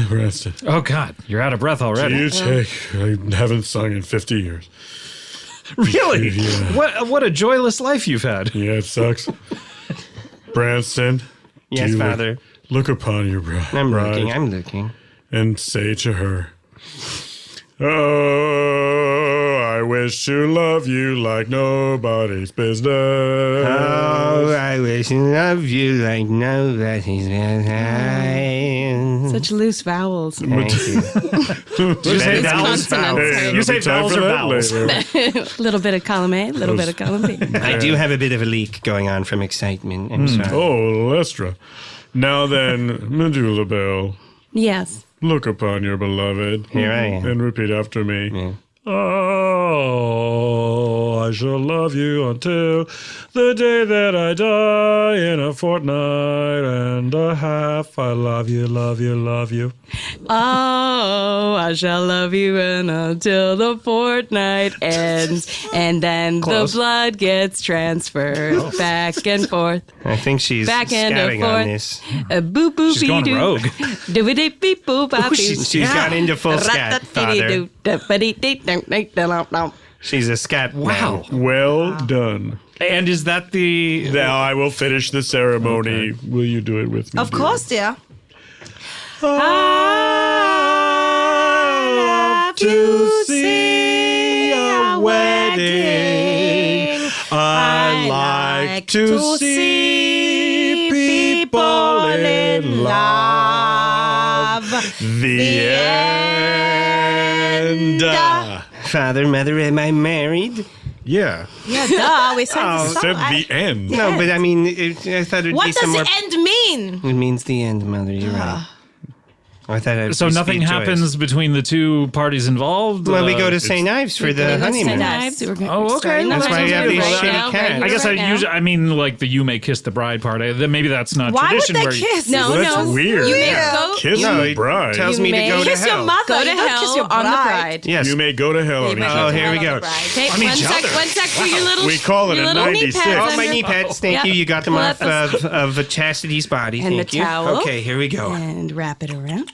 Oh God, you're out of breath already. You take. I haven't sung in 50 years. Really? Yeah. What a joyless life you've had. Yeah, it sucks. Branston. Yes, do you Father. Look upon your bride. I'm looking. And say to her, oh, I wish to love you like nobody's business. Oh, I wish to love you like nobody's business. Such loose vowels. Thank you. Did you say vowels? Hey, You say time vowels for or that vowels? later. Little bit of column A, little bit of column B. I do have a bit of a leak going on from excitement. I'm sorry. Oh, Lestra. Now then, Medulla Bell, Yes. look upon your beloved. Here I am. And repeat after me. Oh, I shall love you until the day that I die. In a fortnight and a half, I love you, love you, love you. Oh, I shall love you until the fortnight ends, and then Close. the blood gets transferred back and forth. I think she's Back and scatting forth. on this. Boo boo She's going rogue. Doo-ba-dee-beep, boo bop She's got into full scat, Father. She's a scat. Wow. Well done. And is that the... Now I will finish the ceremony. Okay. Will you do it with me? Of course, dear. I love to see a wedding. I like to see people in love. The end. Father, mother, am I married? Yeah. Yeah, duh. We sang the song. Said the end. No, but I mean, I thought it'd What be does some more. the end mean? It means the end, mother. You're right. I thought I'd So nothing happens between the two parties involved? Well, we go to St. Ives for the honeymoon. Oh, okay. That's why you have these Well, shitty cats. I guess I mean, like the "you may kiss the bride" part. Maybe that's not Why would tradition. they where kiss? You, No, Well, that's no. weird. You may go. Kiss No, the it bride. tells me to go to Kiss your hell. mother. Go to You don't hell kiss your on the bride. bride. Yes. You may go to hell on each Oh, other. here we go. Okay, On each other. One sec for your little. We call it your a little knee 96. pads Oh, on my your- knee pads. Thank Yep. you. You got them Pull off up of Chastity's body. And Thank the you. towel. Okay, here we go. And wrap it around.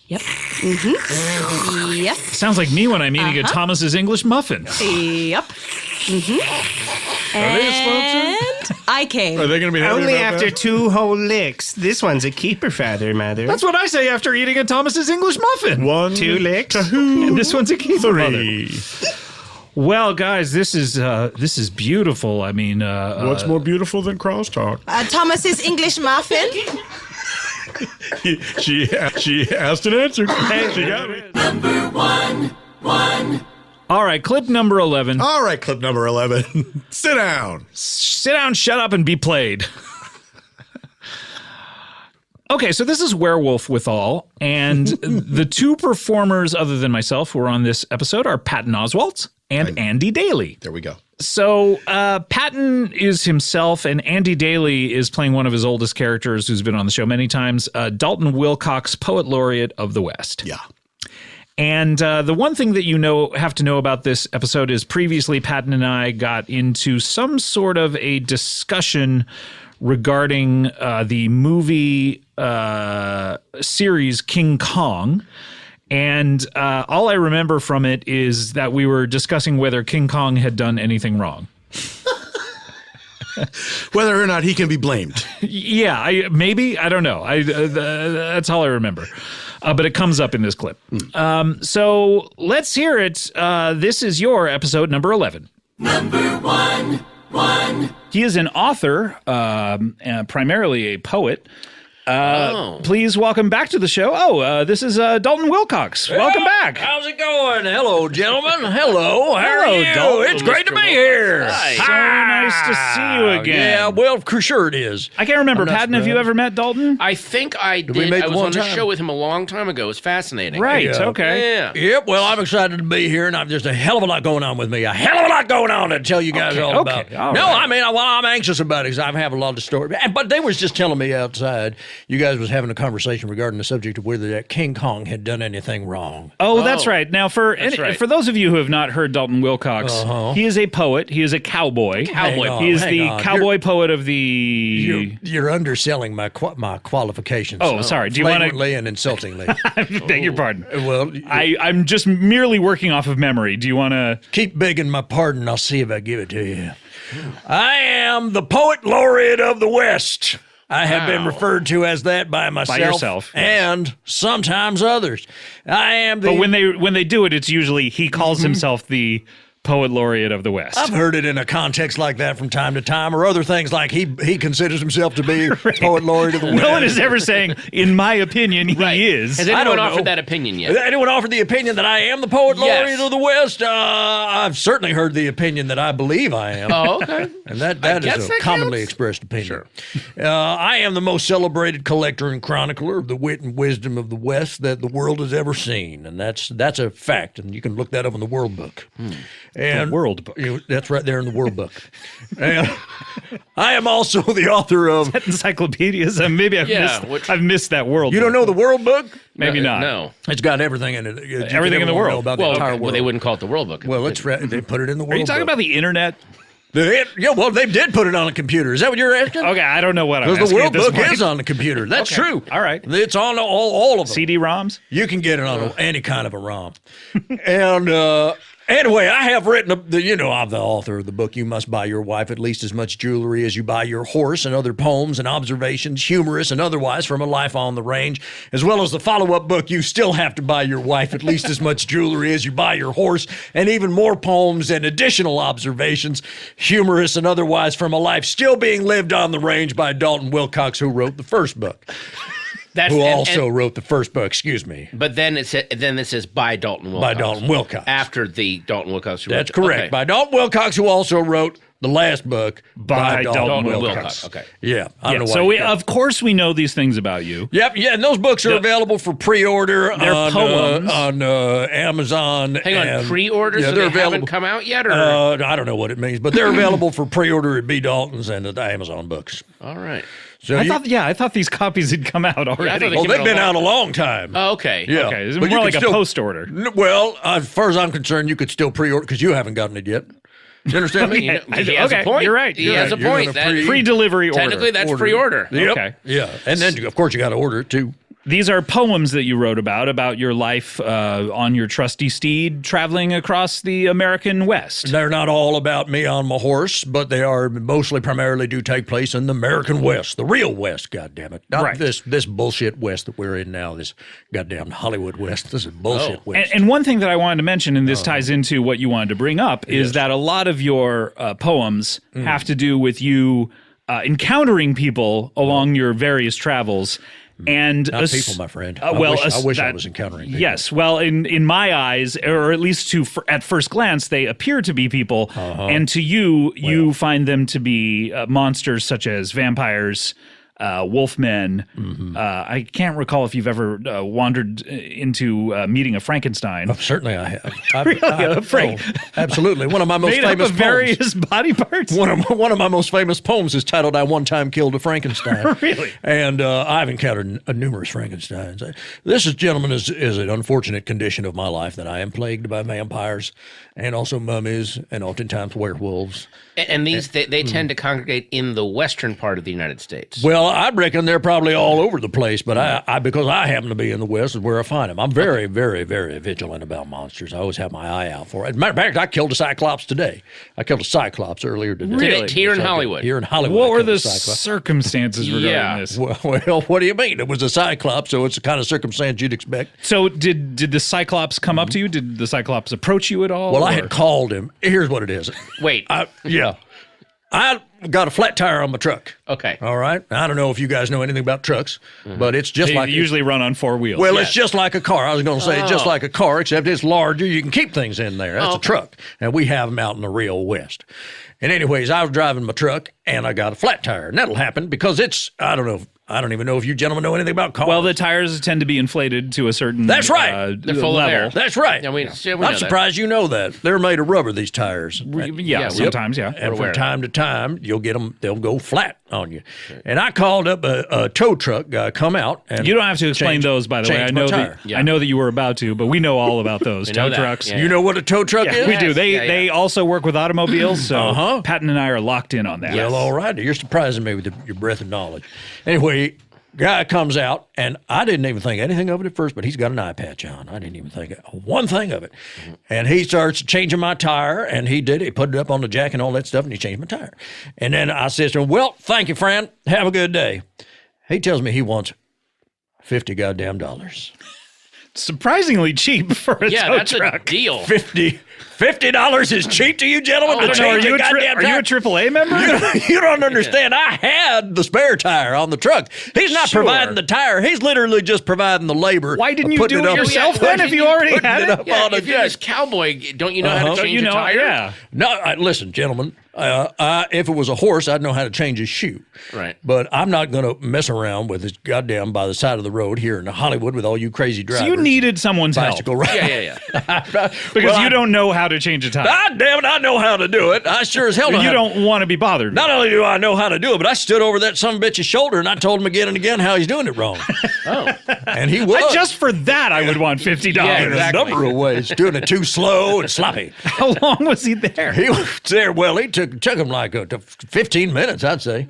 Yep. Mm-hmm. Yep. sounds like me when I'm eating a Thomas's English muffin. Yep. Mm-hmm. Are they a sponsor? And I came. Are they going to be happy Only about after that? 2 whole licks. This one's a keeper, Father, mother. That's what I say after eating a Thomas's English muffin. 1, 2 licks. And this one's a keeper. 3. Well, guys, this is beautiful. I mean, What's more beautiful than crosstalk? Thomas's English muffin. She asked and answered. She got me. Number one. all right, clip number 11. All right, clip number 11. Sit down. Sit down, shut up, and be played. Okay, so this is Werewolf Withal, and the two performers other than myself who are on this episode are Patton Oswalt and Andy Daly. There we go. So Patton is himself, and Andy Daly is playing one of his oldest characters who's been on the show many times, Dalton Wilcox, Poet Laureate of the West. Yeah. And the one thing that you have to know about this episode is previously Patton and I got into some sort of a discussion regarding the movie series King Kong. And all I remember from it is that we were discussing whether King Kong had done anything wrong. Whether or not he can be blamed. Yeah, maybe. I don't know. That's all I remember. But it comes up in this clip. So let's hear it. This is your episode number 11. Number one. He is an author, primarily a poet. Please welcome back to the show. This is Dalton Wilcox. Welcome back. How's it going? Hello, gentlemen. Hello. How are you? Dalton. It's great to be here. So nice to see you again. Yeah, well, for sure it is. I can't remember. I'm not Patton, have you ever met Dalton? I think I did. we meet I was one on a time? show with him a long time ago. It was fascinating. Right, Yeah. okay. Yeah. Yep. Well, I'm excited to be here, and I've just a hell of a lot going on with me. A hell of a lot going on to tell you guys all about. all No, right. I mean, well, I'm anxious about it because I have a lot of stories. But they was just telling me outside, you guys was having a conversation regarding the subject of whether that King Kong had done anything wrong. Oh, that's right. Now, for right. for those of you who have not heard Dalton Wilcox, he is a poet. He is a cowboy. Hang on, He is hang the on. cowboy poet of the... You're underselling my qualifications. Oh, sorry. Do you want to... flagrantly and insultingly. I beg your pardon. Well, I'm just merely working off of memory. Do you want to... keep begging my pardon. I'll see if I give it to you. I am the Poet Laureate of the West. I have been referred to as that by myself, yourself, yes. and sometimes others. I am the. But when they do it, it's usually he calls himself the poet laureate of the West. I've heard it in a context like that from time to time, or other things like he considers himself to be poet laureate of the West. No one is ever saying, in my opinion, he is. Has anyone offered that opinion yet? Has anyone offered the opinion that I am the poet laureate of the West? I've certainly heard the opinion that I believe I am. Oh, okay. And that is a commonly expressed opinion. Sure. I am the most celebrated collector and chronicler of the wit and wisdom of the West that the world has ever seen, and that's a fact, and you can look that up in the World Book. And the World Book. That's right there in the World Book. And I am also the author of that encyclopedias. Maybe I've missed that World. You Book. don't know the World Book? Maybe not. No, it's got everything in it. Everything in the world about the entire world. Well, they wouldn't call it the World Book. Well, they put it in the World Book. Are you talking about the internet? Well, they did put it on a computer. Is that what you're asking? Okay, I don't know what I'm asking. Because the World Book point. is on the computer. That's true. All right. It's on all of them. CD-ROMs? You can get it on any kind of a ROM. And anyway, I have written, I'm the author of the book, You Must Buy Your Wife at Least as Much Jewelry as You Buy Your Horse, and other poems and observations, humorous and otherwise, from a life on the range, as well as the follow-up book, You Still Have to Buy Your Wife at Least as Much Jewelry as You Buy Your Horse, and even more poems and additional observations, humorous and otherwise, from a life still being lived on the range by Dalton Wilcox, who wrote the first book. Who also wrote the first book, excuse me. But then it says by Dalton Wilcox. By Dalton Wilcox. After the Dalton Wilcox. That's correct. Okay. By Dalton Wilcox, who also wrote the last book by Dalton Wilcox. Okay. Yeah. I don't know why. So of course we know these things about you. Yep. Yeah. And those books are available for pre-order they're poems. On Amazon. Hang on, pre-order? Yeah, so they haven't come out yet? Or? I don't know what it means, but they're available for pre-order at B. Dalton's and at Amazon Books. All right. So I thought these copies had come out already. They've been out a long time. Oh, okay. Yeah. Okay. It's more like a post order. Well, as far as I'm concerned, you could still pre-order because you haven't gotten it yet. You understand me? He has a point. You're right. He has a point. Pre-delivery order. Technically, that's pre-order. Yep. Okay. Yeah. And then, of course, you got to order it, too. These are poems that you wrote about your life on your trusty steed traveling across the American West. They're not all about me on my horse, but they are primarily do take place in the American West, the real West, goddammit. Not this bullshit West that we're in now, this goddamn Hollywood West. This is bullshit West. And one thing that I wanted to mention, and this ties into what you wanted to bring up, is that a lot of your poems have to do with you encountering people along your various travels. And not people, my friend. I wish I was encountering people. Yes, well, in my eyes, or at least at first glance, they appear to be people, and to you, you find them to be monsters such as vampires, wolfmen. I can't recall if you've ever wandered into meeting a Frankenstein. Oh, certainly I have. Absolutely. One of my most made famous up of various body parts. One of my most famous poems is titled "I One Time Killed a Frankenstein." Really? And I've encountered numerous Frankensteins. This, gentlemen, is an unfortunate condition of my life that I am plagued by vampires and also mummies and oftentimes werewolves. And these they tend to congregate in the western part of the United States. Well, I reckon they're probably all over the place, but I because I happen to be in the West is where I find them. I'm very, very, very vigilant about monsters. I always have my eye out for it. As a matter of fact, I killed a cyclops today. I killed a cyclops earlier today. Really? Here in Hollywood? Here in Hollywood. What were the circumstances regarding this? Well, what do you mean? It was a cyclops, so it's the kind of circumstance you'd expect. So did the cyclops come up to you? Did the cyclops approach you at all? Well, I had called him. Here's what it is. Wait. I got a flat tire on my truck. Okay. All right. I don't know if you guys know anything about trucks, but it's just they usually run on four wheels. Well, it's just like a car. I was going to say it's just like a car, except it's larger. You can keep things in there. That's a truck. And we have them out in the real West. And anyways, I was driving my truck and I got a flat tire. And that'll happen because I don't even know if you gentlemen know anything about cars. Well, the tires tend to be inflated to a certain That's right. They're full level. of air. That's right. Yeah, we I'm surprised you know that. They're made of rubber, these tires. Sometimes, yeah. And from time to time, you'll get them, they'll go flat on you. And I called up a tow truck guy, come out. And you don't have to explain those, by the way. I know that you were about to, but we know all about those tow trucks. Yeah. You know what a tow truck is? We do. They also work with automobiles, so Patton and I are locked in on that. Well, all right. You're surprising me with your breadth of knowledge. Anyway, guy comes out, and I didn't even think anything of it at first, but he's got an eye patch on. I didn't even think one thing of it. And he starts changing my tire, and he did it. He put it up on the jack and all that stuff, and he changed my tire. And then I says to him, well, thank you, friend. Have a good day. He tells me he wants $50 goddamn. Surprisingly cheap for a tow that's truck. a deal. $50 $50 is cheap to you, gentlemen, to change a goddamn tire? Are you a AAA member? You don't understand. I had the spare tire on the truck. He's not providing the tire. He's literally just providing the labor. Why didn't you do it yourself then if you already had it? If you're this cowboy, don't you know how to change a tire? Yeah. No, listen, gentlemen. If it was a horse, I'd know how to change his shoe. Right. But I'm not going to mess around with this goddamn by the side of the road here in Hollywood with all you crazy drivers. So you needed someone's bicycle help. Yeah. Because you don't know how to change a tire. God damn it, I know how to do it. I sure as hell know. You don't want to be bothered. Not only do I know how to do it, but I stood over that son of a bitch's shoulder and I told him again and again how he's doing it wrong. And he was. Just for that, I would want $50. Yeah, exactly. A number of ways. Doing it too slow and sloppy. How long was he there? He was there. Well, he took him like 15 minutes, I'd say.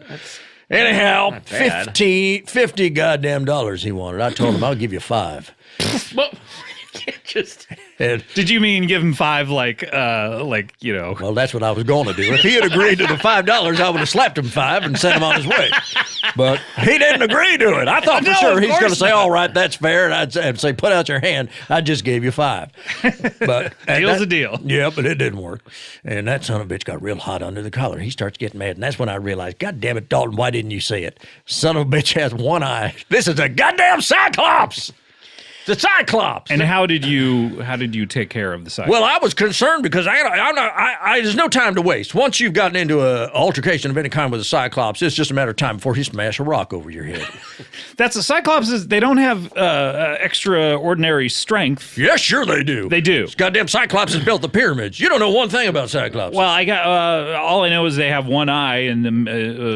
Anyhow, 50 goddamn dollars he wanted. I told him I'll give you $5. Well, just. Did you mean give him $5 Well, that's what I was going to do. If he had agreed to the $5, I would have slapped him $5 and sent him on his way. But he didn't agree to it. I thought for sure he's going to say, all right, that's fair. And I'd say, put out your hand. I just gave you $5. But deal's a deal. Yeah, but it didn't work. And that son of a bitch got real hot under the collar. He starts getting mad. And that's when I realized, God damn it, Dalton, why didn't you say it? Son of a bitch has one eye. This is a goddamn Cyclops. The Cyclops. And how did you take care of the Cyclops? Well, I was concerned because there's no time to waste. Once you've gotten into an altercation of any kind with a Cyclops, it's just a matter of time before he smashes a rock over your head. That's the Cyclops. They don't have extraordinary strength. Yes, sure they do. They do. This goddamn Cyclops has built the pyramids. You don't know one thing about Cyclops. Well, I got all I know is they have one eye, and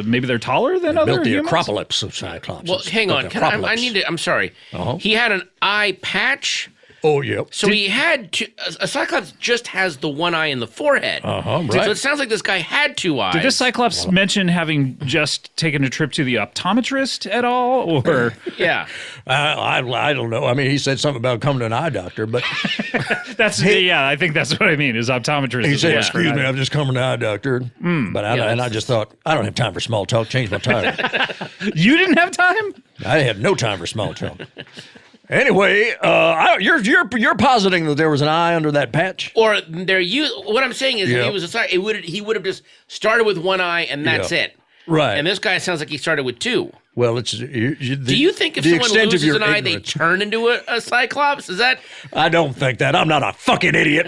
maybe they're taller than other built the humans? Acropolis of Cyclops. Well, hang on. I need to. I'm sorry. He had an eye patch. Oh, yep. So he had two. A Cyclops just has the one eye in the forehead. Right. So it sounds like this guy had two eyes. Did this Cyclops mention having just taken a trip to the optometrist at all? Or yeah. I don't know. I mean, he said something about coming to an eye doctor, but I think that's what I mean. Is optometrist? He said, "Excuse me, I'm just coming to an eye doctor." But I just thought I don't have time for small talk. Change my tire. You didn't have time? I had no time for small talk. Anyway, you're positing that there was an eye under that patch, or what I'm saying is, if he was he would have just started with one eye and that's it, right? And this guy sounds like he started with two. Well, it's. Do you think if someone loses an eye, they turn into a Cyclops? Is that? I don't think that. I'm not a fucking idiot.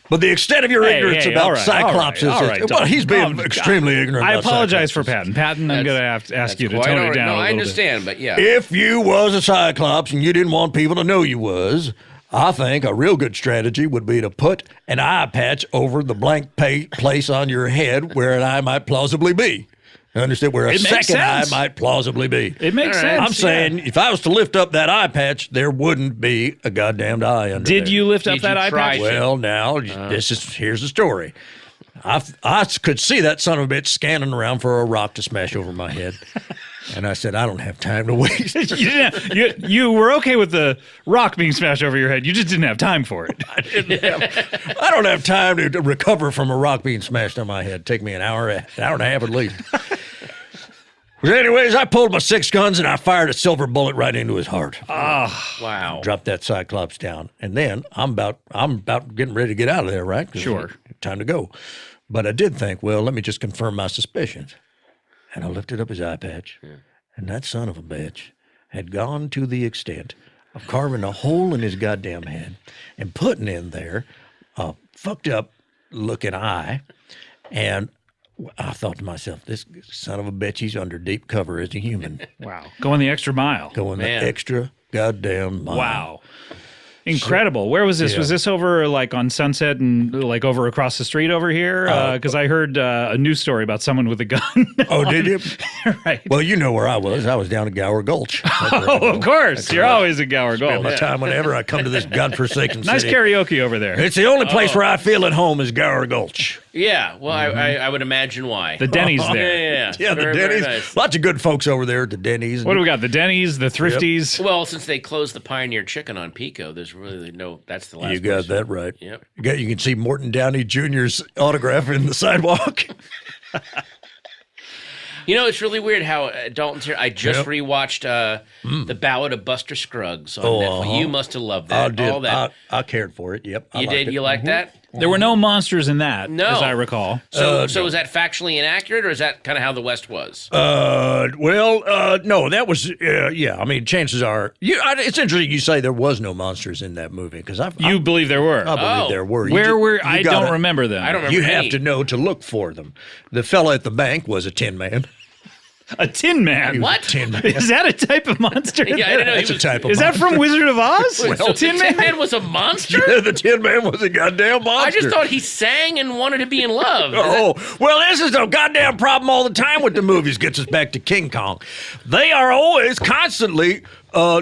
But the extent of your ignorance about Cyclops is... Well, he's being extremely ignorant I about apologize Cyclops. for Patton. I'm going to have to ask you to tone it down a little bit. I understand, but yeah. If you was a Cyclops and you didn't want people to know you was, I think a real good strategy would be to put an eye patch over the blank place on your head where an eye might plausibly be. Understand where a second eye might plausibly be. It makes sense. I'm saying if I was to lift up that eye patch, there wouldn't be a goddamned eye under there. Did you lift up that eye patch? Well, now here's the story. I could see that son of a bitch scanning around for a rock to smash over my head. And I said, I don't have time to waste. You were okay with the rock being smashed over your head. You just didn't have time for it. I don't have time to recover from a rock being smashed on my head. It'd take me an hour and a half at least. But anyways, I pulled my 6 guns and I fired a silver bullet right into his heart. Wow. Dropped that Cyclops down. And then I'm about getting ready to get out of there, right? Sure. Time to go. But I did think, well, let me just confirm my suspicions. And I lifted up his eye patch, and that son of a bitch had gone to the extent of carving a hole in his goddamn head and putting in there a fucked up looking eye. And I thought to myself, this son of a bitch, he's under deep cover as a human. Wow. Going the extra mile. Going the extra goddamn mile. Wow. Incredible. Where was this? Was this over like on Sunset and like over across the street over here? Because I heard a news story about someone with a gun. Oh, did you? Right. Well, you know where I was. I was down at Gower Gulch. Of course. You're always at Gower Gulch. Spend my time whenever I come to this godforsaken nice city. karaoke over there. It's the only place where I feel at home is Gower Gulch. Yeah, well, I would imagine why. The Denny's there. Yeah, the Denny's. Nice. Lots of good folks over there at the Denny's. What do we got? The Denny's, the Thrifties. Yep. Well, since they closed the Pioneer Chicken on Pico, there's really no. That's the last. You got that right. Yep. You can see Morton Downey Jr.'s autograph in the sidewalk. You know, it's really weird how Dalton's here. I just rewatched The Ballad of Buster Scruggs on Netflix. You must have loved that. I cared for it. Yep. You did? You liked that? There were no monsters in that, No. as I recall. So is that factually inaccurate, or is that kind of how the West was? No, that was yeah. I mean, chances are, it's interesting you say there was no monsters in that movie because you believe there were. I believe there were. Where were? I don't remember them. I don't remember. You have to know to look for them. The fella at the bank was a Tin Man. A Tin Man? What? Tin Man. Is that a type of monster? Yeah, I didn't know That's a type of Is that from Wizard of Oz? Wait, so Tin the Tin Man? Man was a monster? Yeah, the Tin Man was a goddamn monster. I just thought he sang and wanted to be in love. Oh, well, this is a goddamn problem all the time with the movies. Gets us back to King Kong. They are always constantly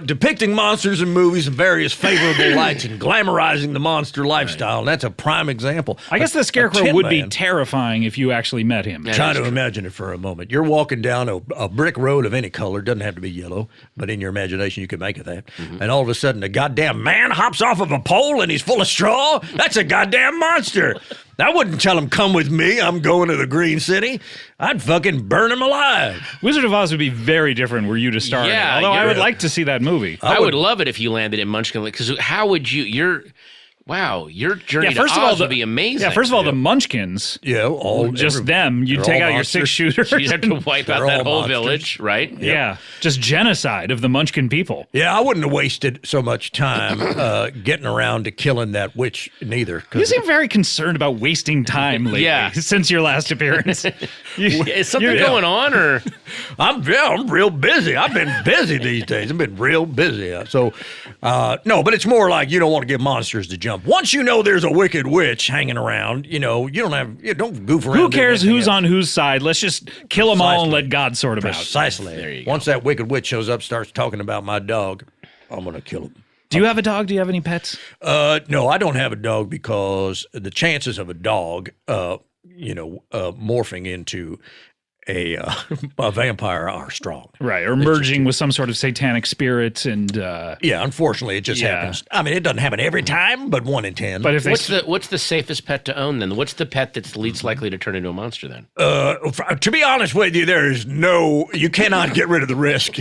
depicting monsters in movies in various favorable lights and glamorizing the monster lifestyle. And that's a prime example. I guess the Scarecrow Tin would be Man. terrifying if you actually met him. Try to imagine it for a moment. You're walking down a brick road of any color. Doesn't have to be yellow, but in your imagination, you can make it that. And all of a sudden, a goddamn man hops off of a pole and he's full of straw. That's a goddamn monster. I wouldn't tell him, come with me. I'm going to the Green City. I'd fucking burn him alive. Wizard of Oz would be very different were you to star in it. Although I would like to see that movie. I would love it if you landed in Munchkin, because how would you? Your journey to Oz would be amazing. Yeah, first of all, the Munchkins. Yeah, them. You'd take out your 6-shooter. You'd have to wipe out that whole village, right? Yeah, just genocide of the Munchkin people. Yeah, I wouldn't have wasted so much time getting around to killing that witch neither. You seem very concerned about wasting time lately since your last appearance. Is something going on, or? I'm real busy. I've been busy these days. I've been real busy. So, no, but it's more like you don't want to give monsters to jump. Once you know there's a wicked witch hanging around, you don't goof around. Who cares who's on whose side? Let's just kill them all and let God sort them out. Precisely. There you go. Once that wicked witch shows up, starts talking about my dog, I'm going to kill him. Do you have a dog? Do you have any pets? No, I don't have a dog because the chances of a dog, morphing into a vampire are strong. Right, or merging with some sort of satanic spirit and yeah, unfortunately it just happens. I mean, it doesn't happen every time, but 1 in 10. But if what's the safest pet to own then? What's the pet that's least likely to turn into a monster then? To be honest with you, you cannot get rid of the risk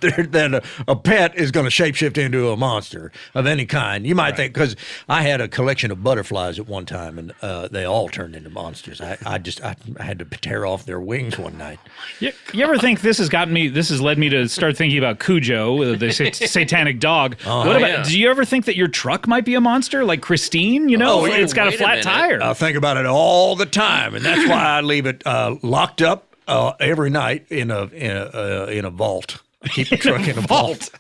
that a pet is going to shapeshift into a monster of any kind. You might think, because I had a collection of butterflies at one time, and they all turned into monsters. I had to tear off their wings one night. You ever think this has led me to start thinking about Cujo, the satanic dog? Do you ever think that your truck might be a monster, like Christine? It's got a flat tire. I think about it all the time, and that's why I leave it locked up every night in a vault. I keep a truck in a vault.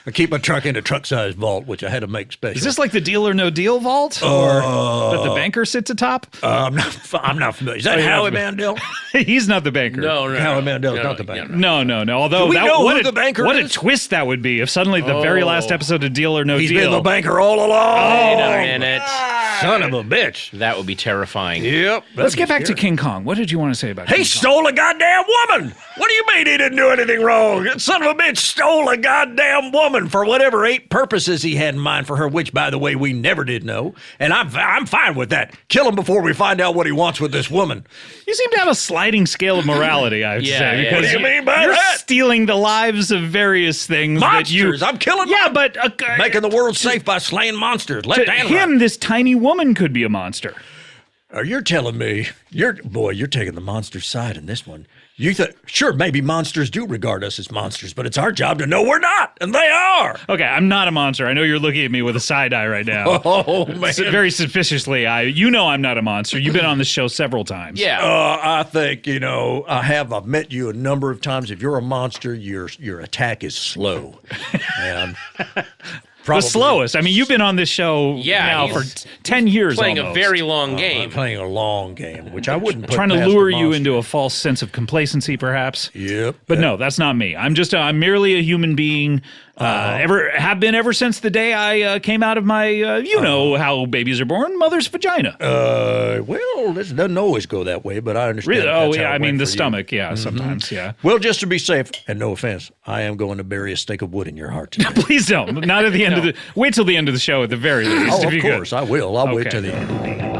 I keep my truck in a truck-sized vault, which I had to make special. Is this like the Deal or No Deal vault, or that the banker sits atop? I'm not familiar. Is that Howie Mandel? He's not the banker. No. Howie Mandel's not the banker. No. Although Do we know who the banker what is? A twist that would be if suddenly the very last episode of Deal or No He's Deal. He's been the banker all along. Wait a minute. Son of a bitch. That would be terrifying. Yep. Let's get back to King Kong. What did you want to say about King Kong? He stole a goddamn woman. What do you mean he didn't do anything wrong? That son of a bitch stole a goddamn woman for whatever 8 purposes he had in mind for her, which, by the way, we never did know. And I'm fine with that. Kill him before we find out what he wants with this woman. You seem to have a sliding scale of morality, I would say. What do you mean by you're that? stealing the lives of various things. Monsters. I'm killing Yeah, but... making the world safe by slaying monsters. To him, this tiny woman could be a monster. You're telling me, you're taking the monster side in this one. You think, sure, maybe monsters do regard us as monsters, but it's our job to know we're not, and they are. Okay, I'm not a monster. I know you're looking at me with a side eye right now. Oh, man. Very suspiciously. I'm not a monster. You've been on the show several times. Yeah. I think, I've met you a number of times. If you're a monster, your attack is slow. And the slowest. I mean, you've been on this show now for 10 years playing almost. a very long game. I'm playing a long game, which I wouldn't put trying to past lure the you monster. into a false sense of complacency, perhaps. Yep. But no, that's not me. I'm merely a human being. Have been ever since the day I came out of my, you know how babies are born, mother's vagina. Well, this doesn't always go that way, but I understand. Really? That's how I it mean went the for you. stomach, yeah, sometimes, yeah. Well, just to be safe, and no offense, I am going to bury a stake of wood in your heart today. Please don't. Not at the end of the. Wait till the end of the show at the very least. Oh, if you of course, could. I will. I'll wait Okay. till the end.